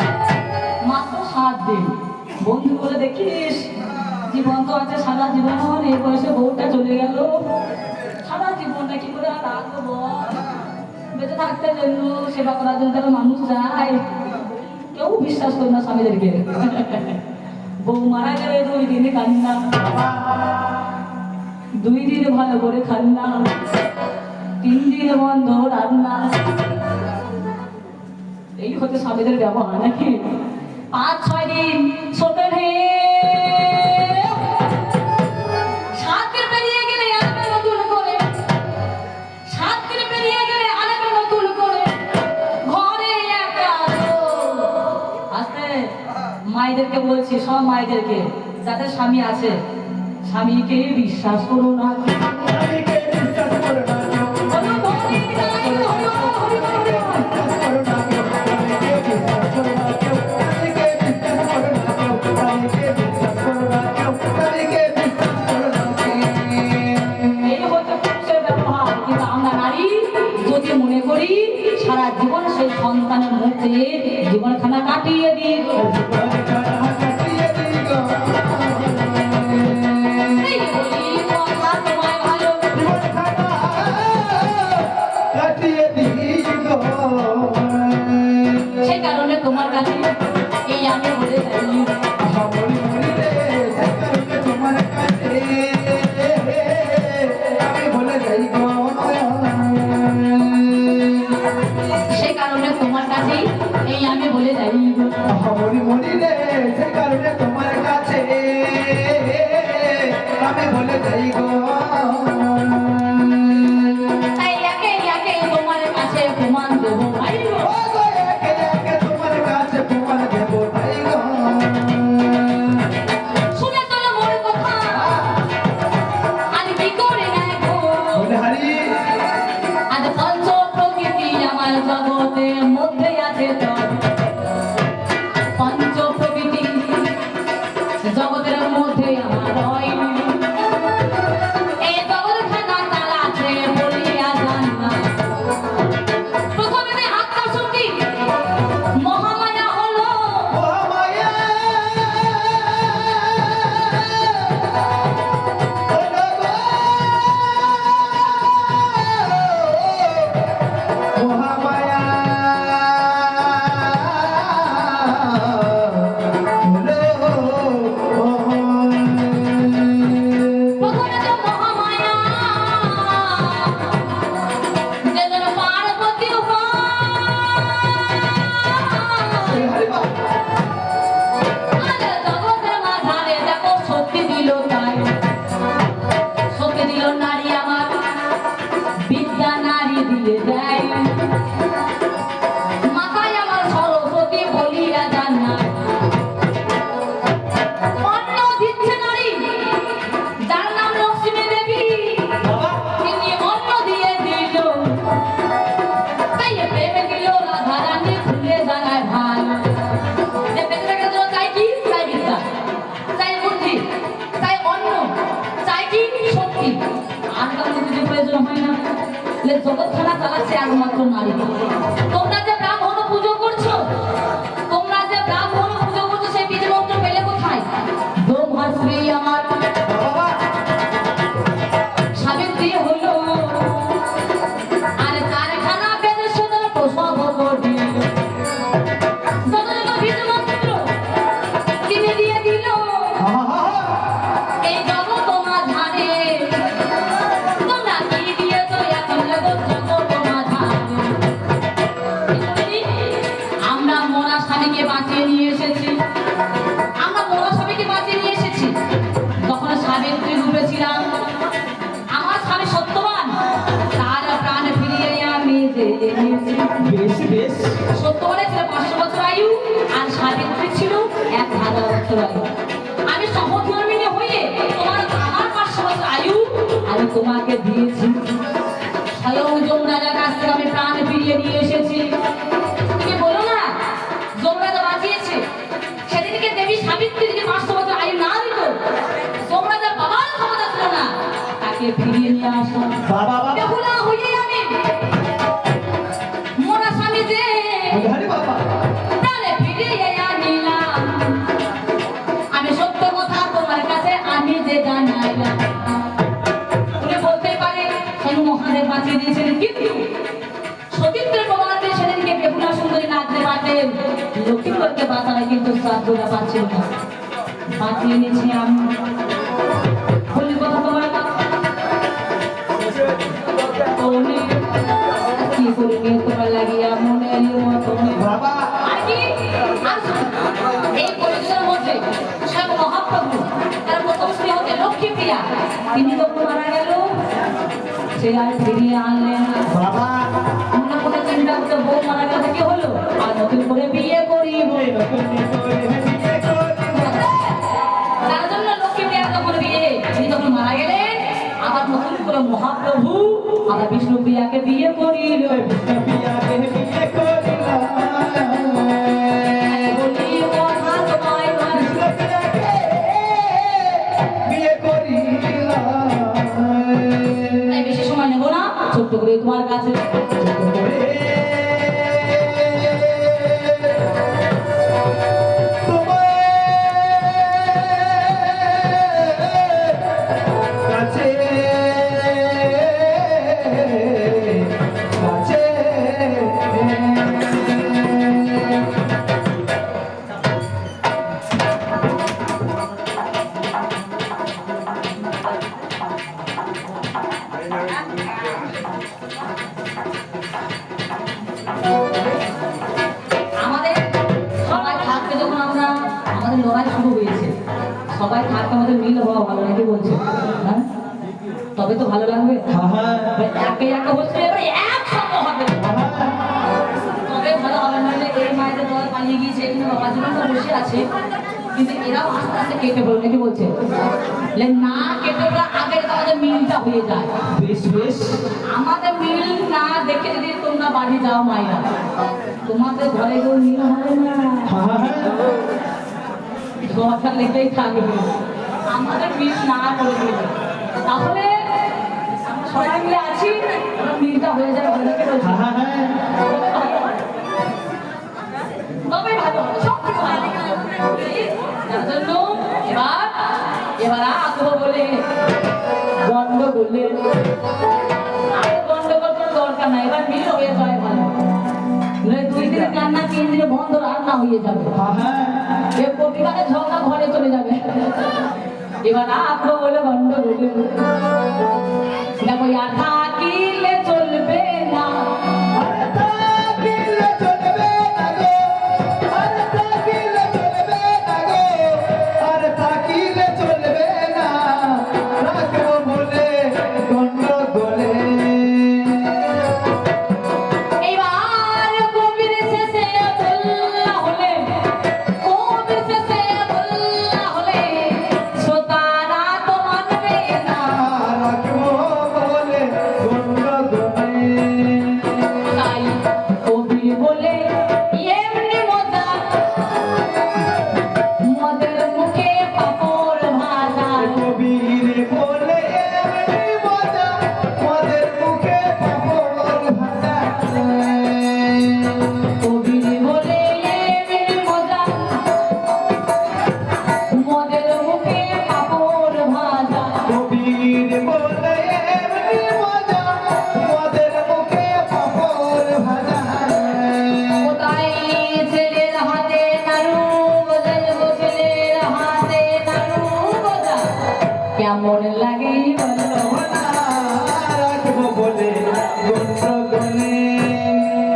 Speaker 1: মাত্র 7 দিন। বন্ধু বলে দেখিস জীবন তো আছে সারা জীবন, এই বয়সে বউটা চলে গেল, সারা জীবনটা কি করে আর রাখবো বল? বেঁচে থাকতে জন্য সেবা করার জন্য তারা মানুষ যায়, কেউ বিশ্বাস করে না স্বামীদেরকে। বউ মারা গেলে 2 দিনে কান্না, 2 দিন ভালো করে খান না, 3 দিন বন্ধ রান্না। এই হচ্ছে স্বামীদের ব্যবহার নাকি? 5-6 দিন শোকের ঢেউ, 7 দিন পেরিয়ে গেলে আরেকটা নতুন করে, 7 দিন পেরিয়ে গেলে আরেকটা নতুন করে ঘরে একটা লোক। আস্তে মায়েদেরকে বলছি, সব মায়েদেরকে যাদের স্বামী আছে, স্বামীকে বিশ্বাস করো না।
Speaker 2: স্বামীকে বিশ্বাস করো না কেউ
Speaker 1: বলো, বলি, তাই হলো, হরি বল।
Speaker 2: বিশ্বাস করো না কেউ স্বামীকে বিশ্বাস করো না কেউ স্বামীকে বিশ্বাস করো না কেউ স্বামীকে বিশ্বাস করো না কেউ স্বামীকে বিশ্বাস করো না কেউ
Speaker 1: এই হচ্ছে পুরুষের ব্যবহার। কিন্তু আমরা নারী যদি মনে করি সারা জীবন সেই সন্তানের মুখে জীবনখানা কাটিয়ে দিই, এই বলি কথা তোমায় ভালো, সেই কারণে তোমার কাছে এই আমি বলে যাই, সেই কারণে তোমার কাছে এই আমি বলে যাই,
Speaker 2: তোমার কাছে আমি বলে যাই গো
Speaker 1: তাই একে একে তোমার কাছে প্রমাণ দেবো ভাই গো।
Speaker 2: তোমার কাছে প্রমাণ দেব তাই গো
Speaker 1: শুনে চলো মোর কথা, আজ কি করে দেখো,
Speaker 2: হারি
Speaker 1: আজ পঞ্চ প্রকৃতি আমার জগতের মধ্যে আছে তোর, পঞ্চ প্রকৃতি জগতের মধ্যে আমার রয়, এই জগৎখানা তারা আছে বলিয়া জান না। প্রথমে আত্মা শক্তি মহামায়া হলো,
Speaker 2: মহামায়া মহামায়া
Speaker 1: প্রথমে তো মহামায়া যেজন পার্বতী জগতের মাঝারে দেখো শক্তি দিল, তাই শক্তি দিল নারী আমার, বিদ্যা নারী দিয়ে দেয়, মাথায় আমার সরস্বতী বলিয়া জানা, অন্ন দিচ্ছে নারী যার নাম লক্ষ্মী দেবী, তিনি অন্ন দিয়ে দিল, তাই প্রেমে দিল রাধা রানী খুলে জানায় ভাই, যে বেঁচে থাকার জন্য চাই কি? চাই বিদ্যা, চাই বুদ্ধি, চাই অন্ন, চাই কি? শক্তি, আর কারো কিছু প্রয়োজন হয় না। জগৎখানা চালাচ্ছে একমাত্র নারী। তোমরা যে ব্রাহ্মণ পুজো করছো, তোমরা যে ব্রাহ্মণ পুজো করছো, সেই বীজ মন্ত্র পেলে কোথায়? ব্রহ্মাশ্রী আমার সাবিত্রী হলো, আর কারখানা বেঁধে সোনার প্রসব করি, যত যত বীজ মন্ত্র তিনি দিয়ে দিল, এই জগৎ মাঝারে তোমরা কি দিয়েছো এখন জগৎ মাঝারে। বিয়ে দিয়েছি।
Speaker 2: বেশ বেশ
Speaker 1: সত্যবারে ছিল 500 বছর আয়ু আর সাবিত্রী ছিল 1000 বছর আয়ু। আমি সহধর্মিণী হয়ে তোমার আমার 500 বছর আয়ু আমি তোমাকে দিয়েছি। স্বয়ং যমরাজার কাছ থেকে আমি প্রাণ ফিরিয়ে নিয়ে এসেছি। তুমি বলো না যমরাজা বাঁচিয়েছে, সেদিনকে দেবী সাবিত্রী যদি 500 বছর আয়ু না দিত, যমরাজার বাবার ক্ষমতা ছিল না তাকে ফিরিয়ে নিয়ে আসা।
Speaker 2: বাবা বাবা
Speaker 1: বেহুলা হয়ে আমি মোরা স্বামী যে
Speaker 2: আরে বাবা
Speaker 1: প্রাণে ফিরিয়ে আনিলাম। আমি সত্য কথা তোমার কাছে আমি যে জানাইলাম। তুমি বলতে পারে স্বয়ং মহাদেব বাঁচিয়ে দিয়েছিলেন, কিন্তু সতীত্বের প্রমাণে সেদিনকে বেহুলা সুন্দরী নাচতে পারতেন, লক্ষ্মীদেরকে বাঁচানো কিন্তু শ্রাদ্ধটা পাচ্ছিল না। বাঁচিয়ে নিয়েছি আমি। বলি কথা তোমার তুমি কি করে নিয়ে তোমার লাগিয়া মনে এলো তুমি
Speaker 2: বাবা
Speaker 1: আর কি আর এই পরিচয়ের মধ্যে স্বয়ং মহাপ্রভু তার প্রথম স্ত্রী হতে লক্ষ্মী প্রিয়া, তিনি যখন মারা গেল সে আর ফিরিয়ে আনলেন না।
Speaker 2: বাবা
Speaker 1: মনে মনে চিন্তা করতে বউ মারা গেল কি হলো, আর নতুন করে বিয়ে করিব। তার জন্য লক্ষ্মী প্রিয়া যখন বিয়ে, তিনি যখন মারা গেলেন আবার নতুন করে মহাপ্রভু আবার বিষ্ণু প্রিয়াকে বিয়ে করিল। বলি কথা তোমায় বলি, তাই বেশি সময় নেবো না, ছোট্ট করে তোমার কাছে আমাদের সবাই থাকতে যখন আমরা আমাদের লড়াই শুরু হয়েছে, সবাই থাকতে আমাদের মিল হওয়া ভালো নাকি বলছে, হ্যাঁ তবে তো ভালো লাগবে। একে একে হচ্ছে এবারে একসঙ্গে হবে তবে ভালো হবে, নাহলে এই মায়েদের দল পালিয়ে গিয়েছে, এখানে বাবা জীবন বসে আছে, কিন্তু এরাও আস্তে আস্তে কেটে পড়বে নাকি বলছে। না কেটে পড়া আগে তো আমাদের মিলটা হয়ে যায়।
Speaker 2: বেশ বেশ
Speaker 1: আমাদের মিল না দেখে যদি তোমরা বাড়ি যাও মাইরা, তোমাদের ঘরে কেউ মিল হবে না, দরকার লেগেই থাকবে। আমাদের মিল না করে দেবে, তাহলে আমরা সবাই মিলে আছি, আমরা মিলটা হয়ে যাবে অনেকে বলছে। তবে ভালো হবে, সব কিছু ভালো হবে। তার জন্য এবার আগ্রহ বলে গন্ডগোলে আর গন্ডগোল কোনো দরকার নাই, এবার মিল হয়ে যায় ভালো। নয় 2 দিনের কান্না 3 দিনে বন্ধ রান্না হয়ে যাবে, এ প্রতিবারে ঝগড়া ঘরে চলে যাবে। এবার আগ্রহ বলে গন্ডগোলে দেখো আর থাকিলে চলবে না, এইবার কবির শেষে বললা হলে, কবির শেষে বললা হলে শ্রোতারা তো মানবে না। তাই কবির বলে এমনি মজা, মদের মুখে পাপড় ভাজা। কবির বলে এমনি মজা, মদের মুখে পাপড় ভাজা। কোথায় ছেলের হাতে নাড়ু বাজাবো, ছেলের হাতে নাড়ু বাজা, কেমন লাগে বলো।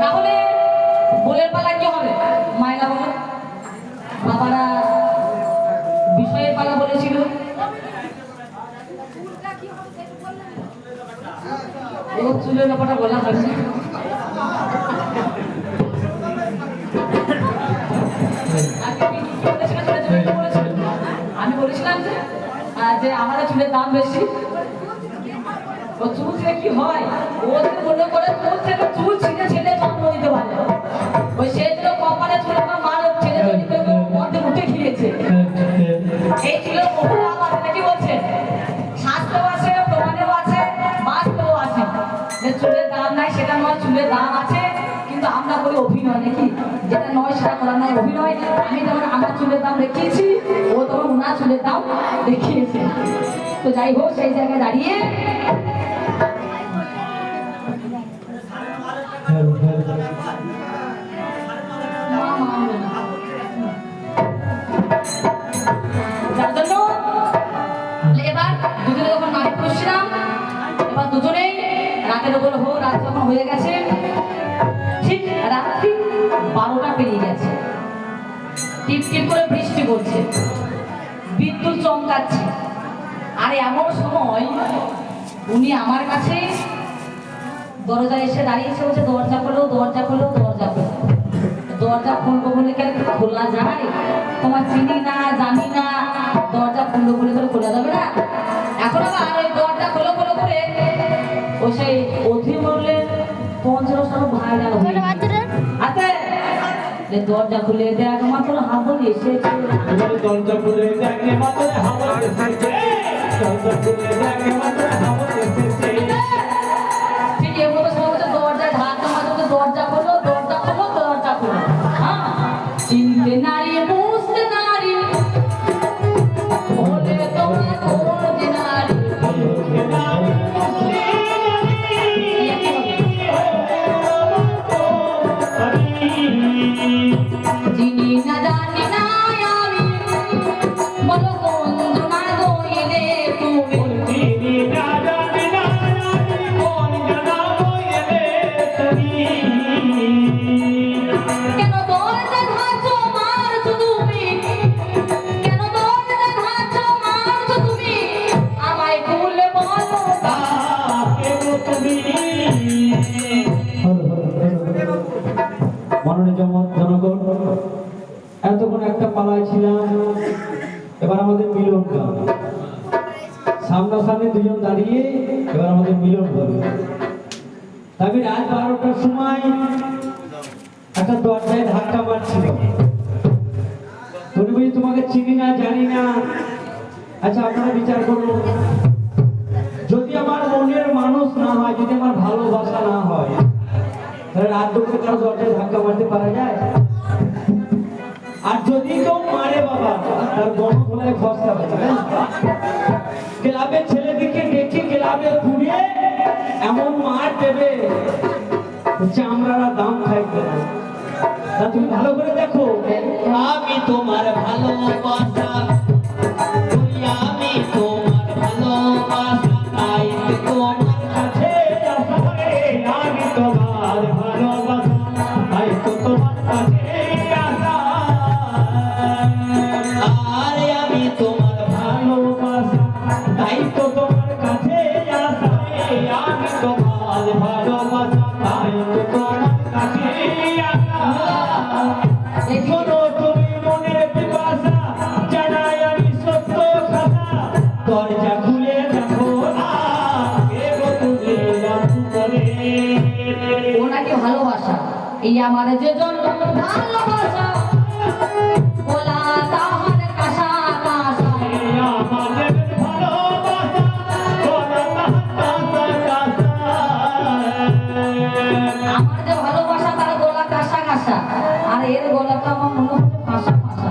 Speaker 1: তাহলে বলের পালা কি হবে মায়েরা বলো, বাবারা বিষয়ের পালা বলেছিল। ও চুলের ব্যাপারটা বলা হয়েছে, আমাদের চুলের দাম বেশি। ও চুল থেকে কি হয়, ওদের মনে করে চুল থেকে চুল ছিঁড়ে ছেলে জন্ম দিতে পারে। ওই সেজন্য কপালে চুল আমার মার ছেলে তৈরি করে মধ্যে উঠে গিয়েছে। এই চুলের মোটা দাম আছে নাকি বলছে, শাস্ত্রেও আছে, প্রমাণেও আছে, বাস্তবেও আছে। যে চুলের দাম নাই সেটা নয়, চুলের দাম আছে, কিন্তু আমরা করি অভিনয় নাকি, যেটা নয় সেটা করার নয় অভিনয়। আমি যেমন আমার চুলের দাম দেখিয়েছি, ও তখন ওনার চুলের দাম দেখিয়েছে। তো যাই হোক, সেই জায়গায় দাঁড়িয়ে যার জন্য এবার দুজনে যখন বাড়ি পড়ছিলাম, এবার দুজনেই রাতের উপর রাত যখন হয়ে গেছে, ঠিক রাত্রি 12টা পেরিয়ে গেছে, টিপ টিপ করে বৃষ্টি পড়ছে, বিদ্যুৎ চমকাচ্ছে। আর এমন সময় উনি আমার কাছে দরজায় এসে দাঁড়িয়েছে, বলছে দরজা খোলো, দরজা খোলো, দরজা খোলো। দরজা খুলবো বলে কেন খোলা যায়? তোমার চিনি না, জানি না, দরজা খুলবো বলে করে খোলা যাবে না। এখন আবার ওই দরজা খোলো খোলো করে ও সেই অধি মরলেন 50 সব ভাইরাল হয়ে আছে। দরজা খুলে দেখ আমার কোনো হাবল এসেছে,
Speaker 2: দরজা খুলে দেখে মাত্র হাওয়া এসেছে, দরজা খুলে দেখে মাত্র হাওয়া এসেছে।
Speaker 1: ঠিক এমতো সময় হচ্ছে দরজায় ধাক্কা মারতে, দরজা খোলো, দরজা খোলো, দরজা খোলো। হ্যাঁ, চিনতে নারী বুঝতে নারী বলে তোমার কোন যে নারী। চিনি না জানি না আমি, বলো কোন জনা গইলে তুমি।
Speaker 2: চিনি না জানি না আমি, কোন জানা বইলে তুমি।
Speaker 1: কেন দরজা ধাঁচো মারছো তুমি, কেন দরজা ধাঁচো মারছো তুমি, আমায় খুলে বলো
Speaker 2: কে গো তুমি? মাননীয় জনগণ, এতক্ষণ একটা পালায় ছিলাম, এবার আমাদের মিলন গান। সামনাসামনি দুজন দাঁড়িয়ে এবার আমাদের মিলন হবে। আমি রাত 12টার সময় একটা দরজায় ধাক্কা মারছিল, তুমি বলি তোমাকে চিনি না জানি না। আচ্ছা আপনারা বিচার করুন, যদি আমার মনের মানুষ না হয়, যদি আমার ভালোবাসা না হয়, তাহলে রাত দুপুরে কারো দরজায় ধাক্কা মারতে পারা যায়? আর যদি কেউ মারে বাবা, তার গণধোলায় খসতে হবে। ক্লাবের ছেলেদেরকে দেখি ক্লাবে ঘুরে এমন মার দেবে, চামড়ারা দাম খাইবে না। তা তুমি ভালো করে দেখো, আমি তোমার ভালোবাসা, আমি তোমার ভালোবাসা, তাই তোমার কাছে আসে। আমি তোমার ভালোবাসা, তাই তো তোমার কাছে আসা। আরে আমি তোমার ভালোবাসা, তাই তো তোমার কাছে আসা। আমি তোমার ভালোবাসা, তাই তো তোমার কাছে আসা। শোনো তুমি মনের পিপাসা, জানাই আমি সত্য কথা, দরজা খুলে দেখো না, কে গো তুমি রাত করে।
Speaker 1: ও নাকি ভালোবাসা, এই আমার যে জন্য ভালোবাসা, ওলা তাহার কাশা কাশা।
Speaker 2: আমাদের ভালোবাসা, বলা কাঁচা কাঁচা।
Speaker 1: আমার যে ভালোবাসা তার গলা কাশা কাশা, আর এর গলাটা আমার মনে হচ্ছে ফাঁসা ফাঁসা।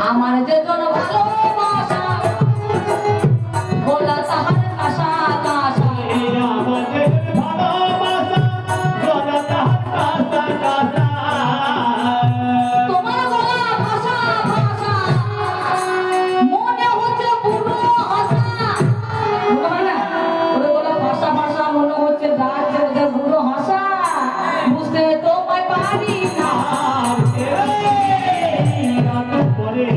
Speaker 1: আমার যে জন ভালোবাসা, গলা তাহার কাশা কাশা।
Speaker 2: আমাদের ভালোবাসা, বলা কাঁচা কাঁচা।
Speaker 1: তোমার গলা ভাষা ভাষা, মনে হচ্ছে বুড়ো হাসা। মনে হয় না? ওর গলা ভাষা ভাষা, মনে হচ্ছে দাঁত যে বুড়ো হাসা। বুঝতে তোমায় পারি না।
Speaker 2: রাত পরে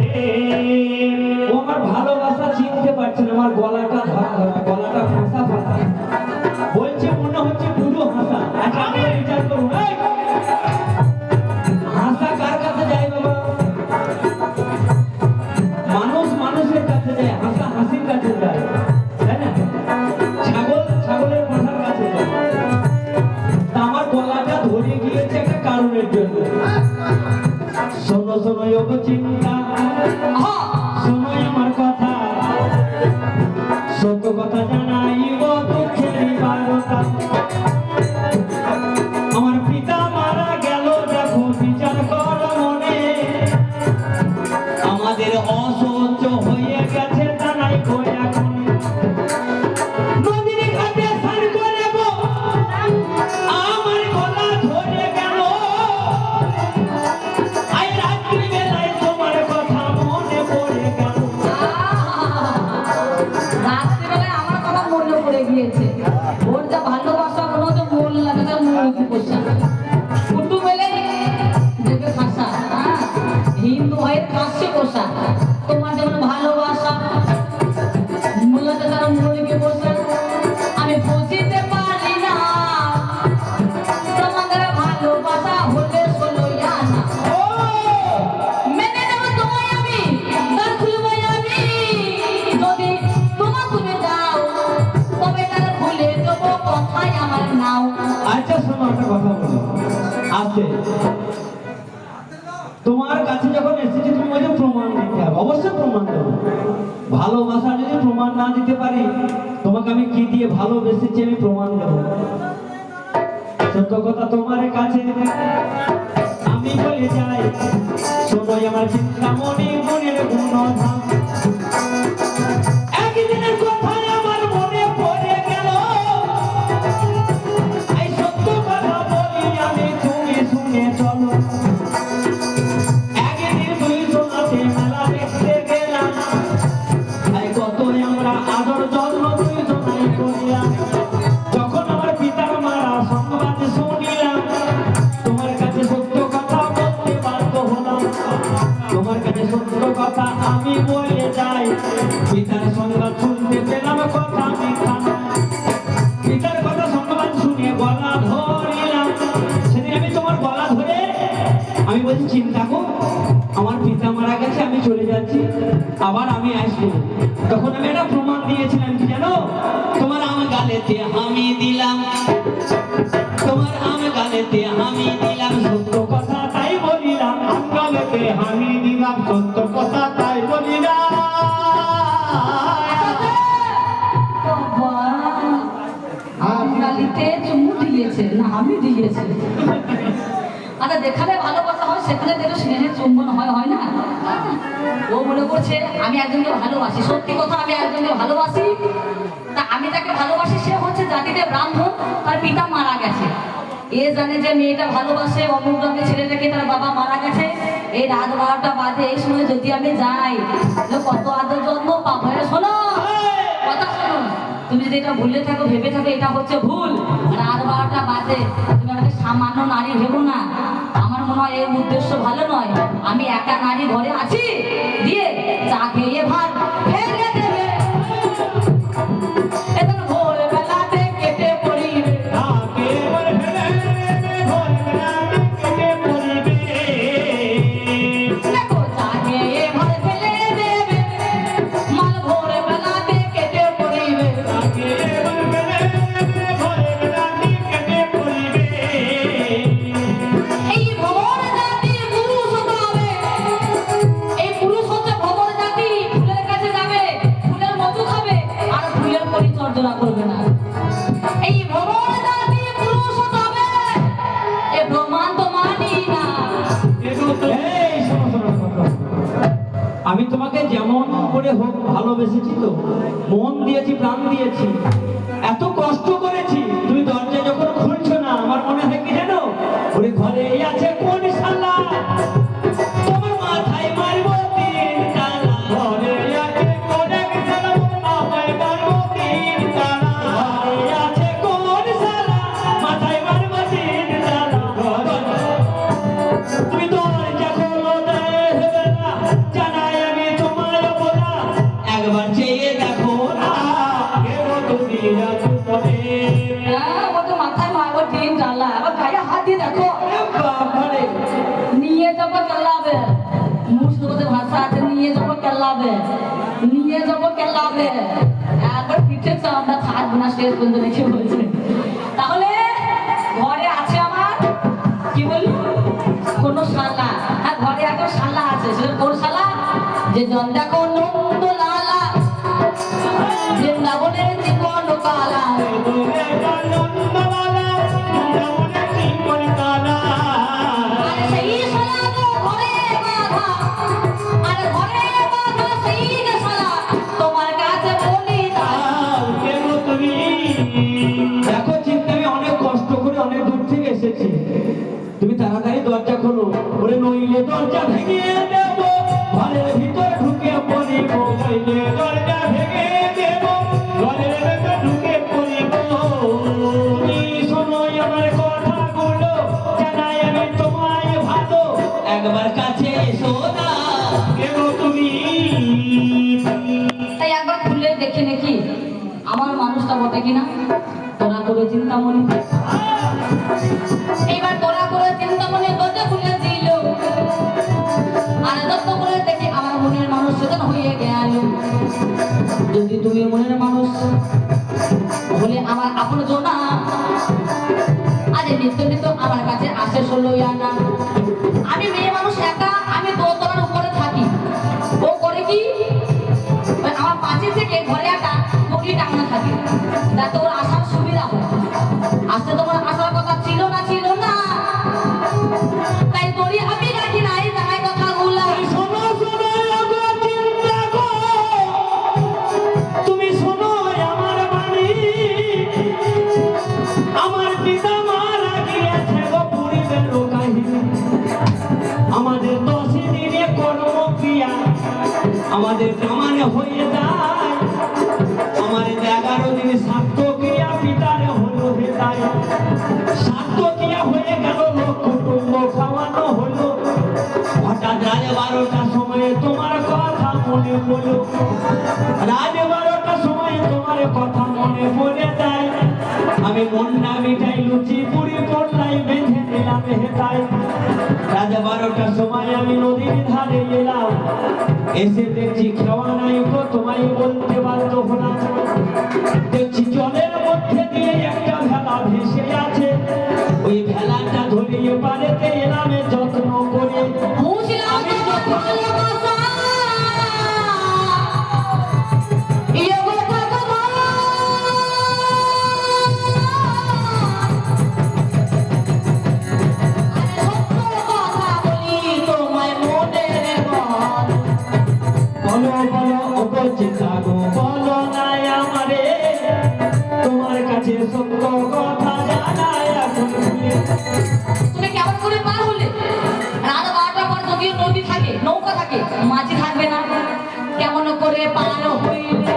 Speaker 4: শোনো শোনো যোগ চিন্তা,
Speaker 1: হ্যাঁ
Speaker 4: শোনো আমার কথা, সত্য কথা জানাইব দুঃখের বারতা। আমার পিতা মারা গেল দেখো বিচার কর মনে, আমাদের অসহ্য হয়ে গেছে জানাই গো এখন। নদীর ঘাটে স্নান করে গো আমার গলা ধরে গেল, আই রাত্রি বেলায় তোমার কথা মনে পড়ে গেল।
Speaker 1: রাত্রিবেলায় আমার কথা মনে পড়ে গিয়েছে। ওর যা ভালোবাসা কোনো তো মন লাগে না, মন কি করছে কুটুম এলে দেবে ভাষা। হিন্দু হয়ে কাছে বসা, তোমার যেমন ভালোবাসা মূলত তারা মনে বসে। আমি বুঝিতে পারি না তোমাদের ভালোবাসা হলে ষোলোয়া না। মেনে নেব তোমায় আমি, দ্বার খুলবো আমি, যদি তোমার তুমি দাও তবে তার খুলে দেবো কথাই আমার নাও।
Speaker 4: আচ্ছা শোনো একটা কথা বলো, আছে তোমার কাছে যখন এসেছি তুমি বলছো প্রমাণ দিতে হবে, অবশ্যই প্রমাণ দেবো। ভালোবাসা যদি প্রমাণ না দিতে পারি, তোমাকে আমি কি দিয়ে ভালোবেসেছি আমি প্রমাণ দেবো। সত্য কথা তোমার কাছে আমি বলে যাই, শোনো আমার চিন্তামণি মনের গুণধাম। একদিনের কথায় আমার মনে পড়ে গেল, এই সত্য কথা বলি আমি তুমি শুনে চলো। একদিন দুই জনাতে মেলা দেখতে গেলাম, এই কতই আমরা আদর যত্ন দুই জনাই করিলাম। যখন আমার পিতার মারা সংবাদ শুনিলাম, তোমার কাছে সত্য কথা বলতে বাধ্য হলাম। তোমার কাছে সত্য কথা আমি বলে যাই, পিতার সংবাদ শুনতে পেলাম কথা মিথ্যা নয়। পিতার কথা সংবাদ শুনে গলা ধরিলাম, সেদিন আমি তোমার গলা ধরে আমি বলছি চিন্তা গো, আমার পিতা মারা গেছে, আমি চলে যাচ্ছি, আবার আমি আসবো। তখন আমি একটা প্রমাণ দিয়েছিলাম কি জানো, তোমার আম গালেতে আমি দিলাম, তোমার আম গালেতে আমি দিলাম সত্য কথা তাই বলিলাম। আম গালেতে আমি দিলাম সত্য কথা তাই বলিলাম।
Speaker 1: গালিতে চুমু দিয়েছে না আমি দিয়েছি। আচ্ছা যেখানে ভালোবাসা হয় সেখানে দেখো স্নেহের চুম্বন হয়, হয় না? ও মনে করছে আমি একজনকে ভালোবাসি, সত্যি কথা আমি একজনকে ভালোবাসি। তা আমি যাকে ভালোবাসি সে হচ্ছে জাতিতে ব্রাহ্মণ, তার পিতা মারা গেছে। এ জানে যে মেয়েটা ভালোবাসে অমুক গ্রামের ছেলেটাকে, তার বাবা মারা গেছে। এই রাত 12টা বাজে, এই সময় যদি আমি যাই কত আদর যত্ন পাবো। শোনো কথা শোনো, তুমি যদি এটা ভুলে থাকো ভেবে থাকো এটা হচ্ছে ভুল। রাত 12টা বাজে তুমি আমাকে সামান্য নারী ভেবো না। আমার মনে হয় এর উদ্দেশ্য ভালো নয়। আমি একা নারী ঘরে আছি, দিয়ে চা খেয়ে ভাত ফেলে দেবে, এখন ভোরবেলাতে কেটে পড়িবে। দেখো চা খেয়ে ভাত ফেলে দেবে, মাল ভোরবেলাতে কেটে পড়িবে। এই ভ্রমণ জাতি পুরুষ হতে হবে, এই পুরুষ হচ্ছে ভ্রমণ জাতি। ফুলের কাছে যাবে, ফুলের মধু খাবে, আর ফুলের পরিচর্যা করবে না। এই ভ্রমণ জাতি পুরুষ হতে হবে, এ প্রমাণ তো মানি না।
Speaker 4: এই শোনো শোনো শোনো, আমি তোমাকে যেমন করে হোক ভালোবেসেছি, তো মন দিয়েছি, প্রাণ দিয়েছি, এত কষ্ট করেছি। তুমি দরজা যখন খুলছো না, আমার মনে হয় কি জানো, ওরে ঘরে আছে কোন শালা, তোমার মাথায় মারবো 3 তালা। ঘরে আছে কোন শালা, মাথায় মারবো 3 তালা। ঘরে আছে কোন শালা, মাথায় মারবো 3 তালা। তুমি দরজা খোলো দেবে না, জানাই আমি তোমায় বলা, একবার চেয়ে দেখো না, কেন তুমি রাত করে।
Speaker 1: ও তো মাথায় মারবো 3 ডালা, আবার গায়ে হাত দিয়ে দেখো।
Speaker 4: বাবারে,
Speaker 1: নিয়ে যাবো কেলাবে, মুর্শিদাবাদের ভাষা আছে, নিয়ে যাবো কেলাবে, নিয়ে যাবো কেলাবে। একবার পিঠে চামড়া থাকবে না শেষ পর্যন্ত রেখে বলছে। তাহলে ঘরে আছে আমার কি বলি কোনো শালা, আর ঘরে একটা শালা
Speaker 4: দরজা খোলো, ওরে নইলে দরজা ভেঙে দেব, ঘরের ভিতর ঢুকে পড়িব, নইলে দরজা ভেঙে দেব, ঘরের ভিতর ঢুকে পড়িব। তুমি শোনো আমার কথাগুলো, জানাই আমি তোমায় ভালো, একবার কাছে এসো না কেন তুমি।
Speaker 1: তাই একবার খুলে দেখে নাকি আমার মানুষটা বটে কিনা। তোরা করে চিন্তামণি, এইবার তোরা করে চিন্তামণি দরজা খুলে দিল, আর যত্ন করে দেখি আমার মনের মানুষ সেদিন হয়ে গেল। যদি তুমি মনের মানুষ হলে আমার আপন জোনা, আজ নিত্য নিত্য আমার কাছে আসে 16 আনা। আমি মেয়ে মানুষ একা, আমি দোতলার উপরে থাকি। ও করে কি, ওই আমার পাশে থেকে ঘরে একটা মুরগি টাঙানো থাকে, যাতে ওর আসার সুবিধা হয়। আসতে তোমার আসার কথা ছিল না, ছিল না, তাই তোরই আমি রাখি নাই জানাই কথাগুলা।
Speaker 4: শোনো শোনো ওগো চিন্তা গো, তুমি শোনো আমার বাণী, আমার পিতা মারা গিয়েছে গো পুরীতে লোকাহিনী। আমাদের 10 দিনে কর্মক্রিয়া আমাদের কামানে হয়ে যায়, আমাদের 11 দিনে সার্থক্রিয়া পিতারে হলো হেদায়। সার্থক্রিয়া হয়ে গেল, লোক কুটুম্ব খাওয়ানো হলো। হঠাৎ রাত 12টার সময় তোমার কথা মনে পড়লো, রাত 12টার সময় তোমার কথা মনে পড়ে যায়। আমি মন না মিটাই লুচি পুরি পড়লাই বেঁধে দিলাম হেতায়। রাত 12টার সময় আমি নদীর ধারে এলাম, এসে দেখছি খাওয়া নাই গো, তোমায় বলতে বাধ্য হলাম। দেখছি জলের মধ্যে দিয়ে একটা ভেলা ভেসে আছে, ওই ভেলাটা ধরিয়ে পারেতে এলাম যত্ন করে।
Speaker 1: বুঝলাম তো ভালোবাসা, ইয়ে গো ভগবান, আরে সত্য কথা বলি তোমায় মনের বল।
Speaker 4: বলো বলো ওগো চিন্তা গো, বলো নাই আমারে, তোমার কাছে সত্য কথা জানাই এখন খুলে।
Speaker 1: তুমি কেমন করে পার হলে? রাত 12টার পর যদিও নদী থাকে, নৌকা থাকে, মাঝি থাকবে না, কেমন করে পার হইলে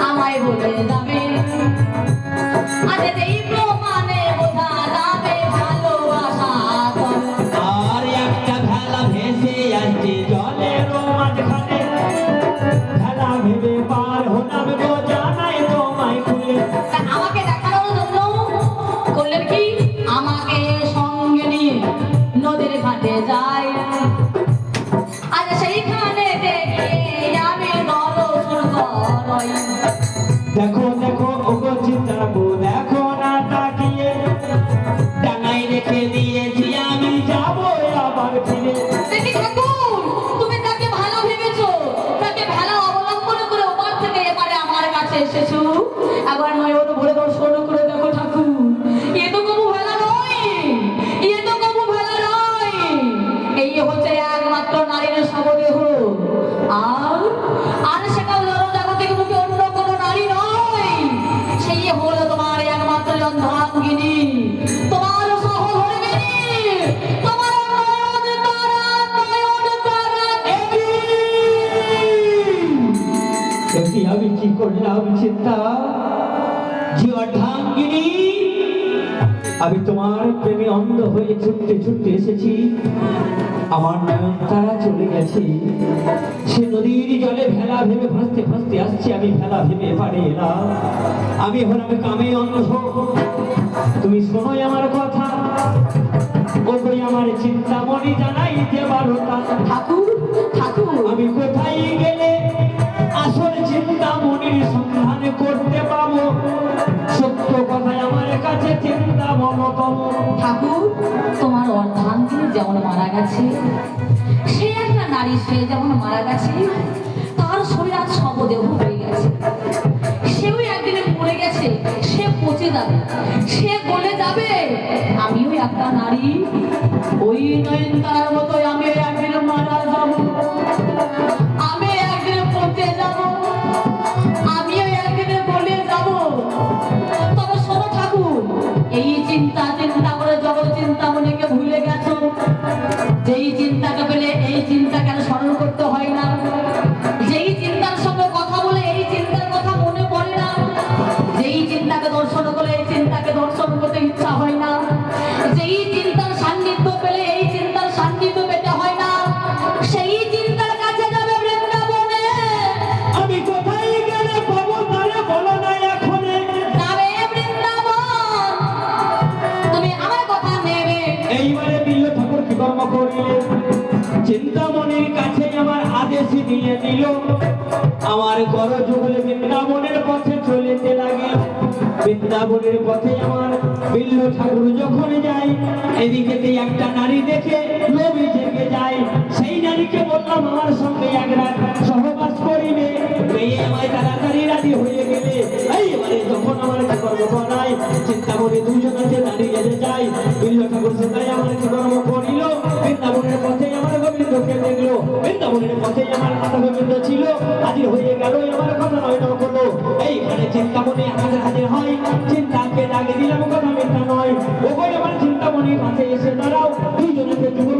Speaker 1: আমায় বলে যাবে। আরে এই প্রমাণে বোঝা যাবে ভালোবাসা কত।
Speaker 4: আর একটা ভেলা ভেসে আসছে জলের মাঝখানে, ভেলা ভেবে পার হলাম গো, জানাই তোমায় খুলে।
Speaker 1: তা আমাকে দেখানোর জন্য করলেন কি, আমাকে সঙ্গে নিয়ে নদীর ঘাটে যাই। আজ সেইখানে দেখে আমি দর্শন করাই।
Speaker 4: দেখো দেখো ওগো চিন্তা গো, দেখো না তাকিয়ে, ডাঙায় রেখে দিয়েছি আমি, যাবো আবার ফিরে।
Speaker 1: দেখি ঠাকুর, তুমি তাকে ভালো ভেবেছো, তাকে ভালো অবলম্বন করে ওপার থেকে এবারে আমার কাছে এসেছো। আবার নয় ওর ভরে দর্শন করে দেখো ঠাকুর, এ তো কবু ভেলা নয়, এ তো কবু ভেলা নয়, এই হচ্ছে একমাত্র নারীর শবদেহ। আর আর সেটা জগতের মুখে অন্য কোনো নারী নয়, সেই হলো তোমার একমাত্র অর্ধাঙ্গিনী, তোমার সহধর্মিণী, তোমার নয়ন তারা, নয়ন তারা।
Speaker 4: দেখি আমি কি করলাম চিন্তা, যে অর্ধাঙ্গিনী, আমি তোমার প্রেমে অন্ধ হয়ে ছুটতে ছুটতে এসেছি, আমার নয়নতারা চলে গেছে। সে নদীর জলে ভেলা ভেবে ভাসতে ভাসতে আসছে, আমি ভেলা ভেবে পারে এলাম, আমি হলাম কামে অন্ধ। তুমি শোনোই আমার কথা, ওপরে আমার চিন্তামণি জানাইতে বারোটা।
Speaker 1: ঠাকুর ঠাকুর,
Speaker 4: আমি কোথায় গেলে আসল চিন্তামণির সন্ধান করতে পাবো, সত্য কথায় আমার কাছে চিন্তা মনতম।
Speaker 1: ঠাকুর, তোমার অর্ধাঙ্গিনী যেমন মারা গেছে, সে একটা নারী, সে যেমন মারা গেছে, তার শরীর আজ শবদেহ হয়ে গেছে, সেও একদিনে মরে গেছে, সে পচে যাবে, সে গলে যাবে। আমিও একটা নারী, ওই নয়নতারার মতোই আমিও একদিন মারা যাব, আমি একদিন পচে যাব, আমিও একদিনে গলে যাব। তবে শোনো ঠাকুর, এই চিন্তা চিন্তা করে জগৎ চিন্তা চিন্তামণিকে ভুলে গেছো। যেই চিন্তাকে পেলে এই চিন্তা কেন স্মরণ করতে হয় না? যেই চিন্তার সঙ্গে কথা বলে এই চিন্তার কথা মনে পড়ে না? যেই চিন্তাকে দর্শন করলে এই চিন্তাকে দর্শন করতে ইচ্ছা হয় না? যেই চিন্তার সান্নিধ্য পেলে এই চিন্তার সান্নিধ্য পেতে হয় না? সেই চিন্তার কাছে যাবে বৃন্দাবনে।
Speaker 4: আমি কোথায় গেলে পাবো তারে বলো না এখনে।
Speaker 1: যাবে বৃন্দাবন, তুমি আমার কথা নেবে।
Speaker 4: এইবারে বিল্ল ঠাকুর কি কর্ম করিলে? চিন্তামণির কাছে আমার আদেশ দিয়ে দিল। আমার গরজ হলে বৃন্দাবনের পথে চলিতে লাগিল। বৃন্দাবনের পথে আমার বিল্ল ঠাকুর যখন যায়, এদিকে একটা নারী দেখে লোভে জেগে যায়। সেই নারীকে বললাম আমার সঙ্গে এক রাত সহবাস করিবে। মেয়ে আমায় তাড়াতাড়ি রাজি হয়ে গেলে এইবারে যখন আমার কি কর্ম করায়, চিন্তামণি দুজন আছে দাঁড়িয়ে যায়। বিল্ল ঠাকুর সেটাই আমার কি কর্ম করিল। বৃন্দাবনের পথে আমার গোবিন্দকে দেখলো। বৃন্দাবনের পথে আমার মাতা গোবিন্দ ছিল, হাজির হয়ে গেল আমার কথা নয় না করলো। এইখানে চিন্তামণি আমাদের হাজির হয়। চিন্তাকে ডাকে দিলাম, কথা মিথ্যা নয়। ওই আমার চিন্তামণির কাছে এসে দাঁড়াও, দুজনেতে যুগল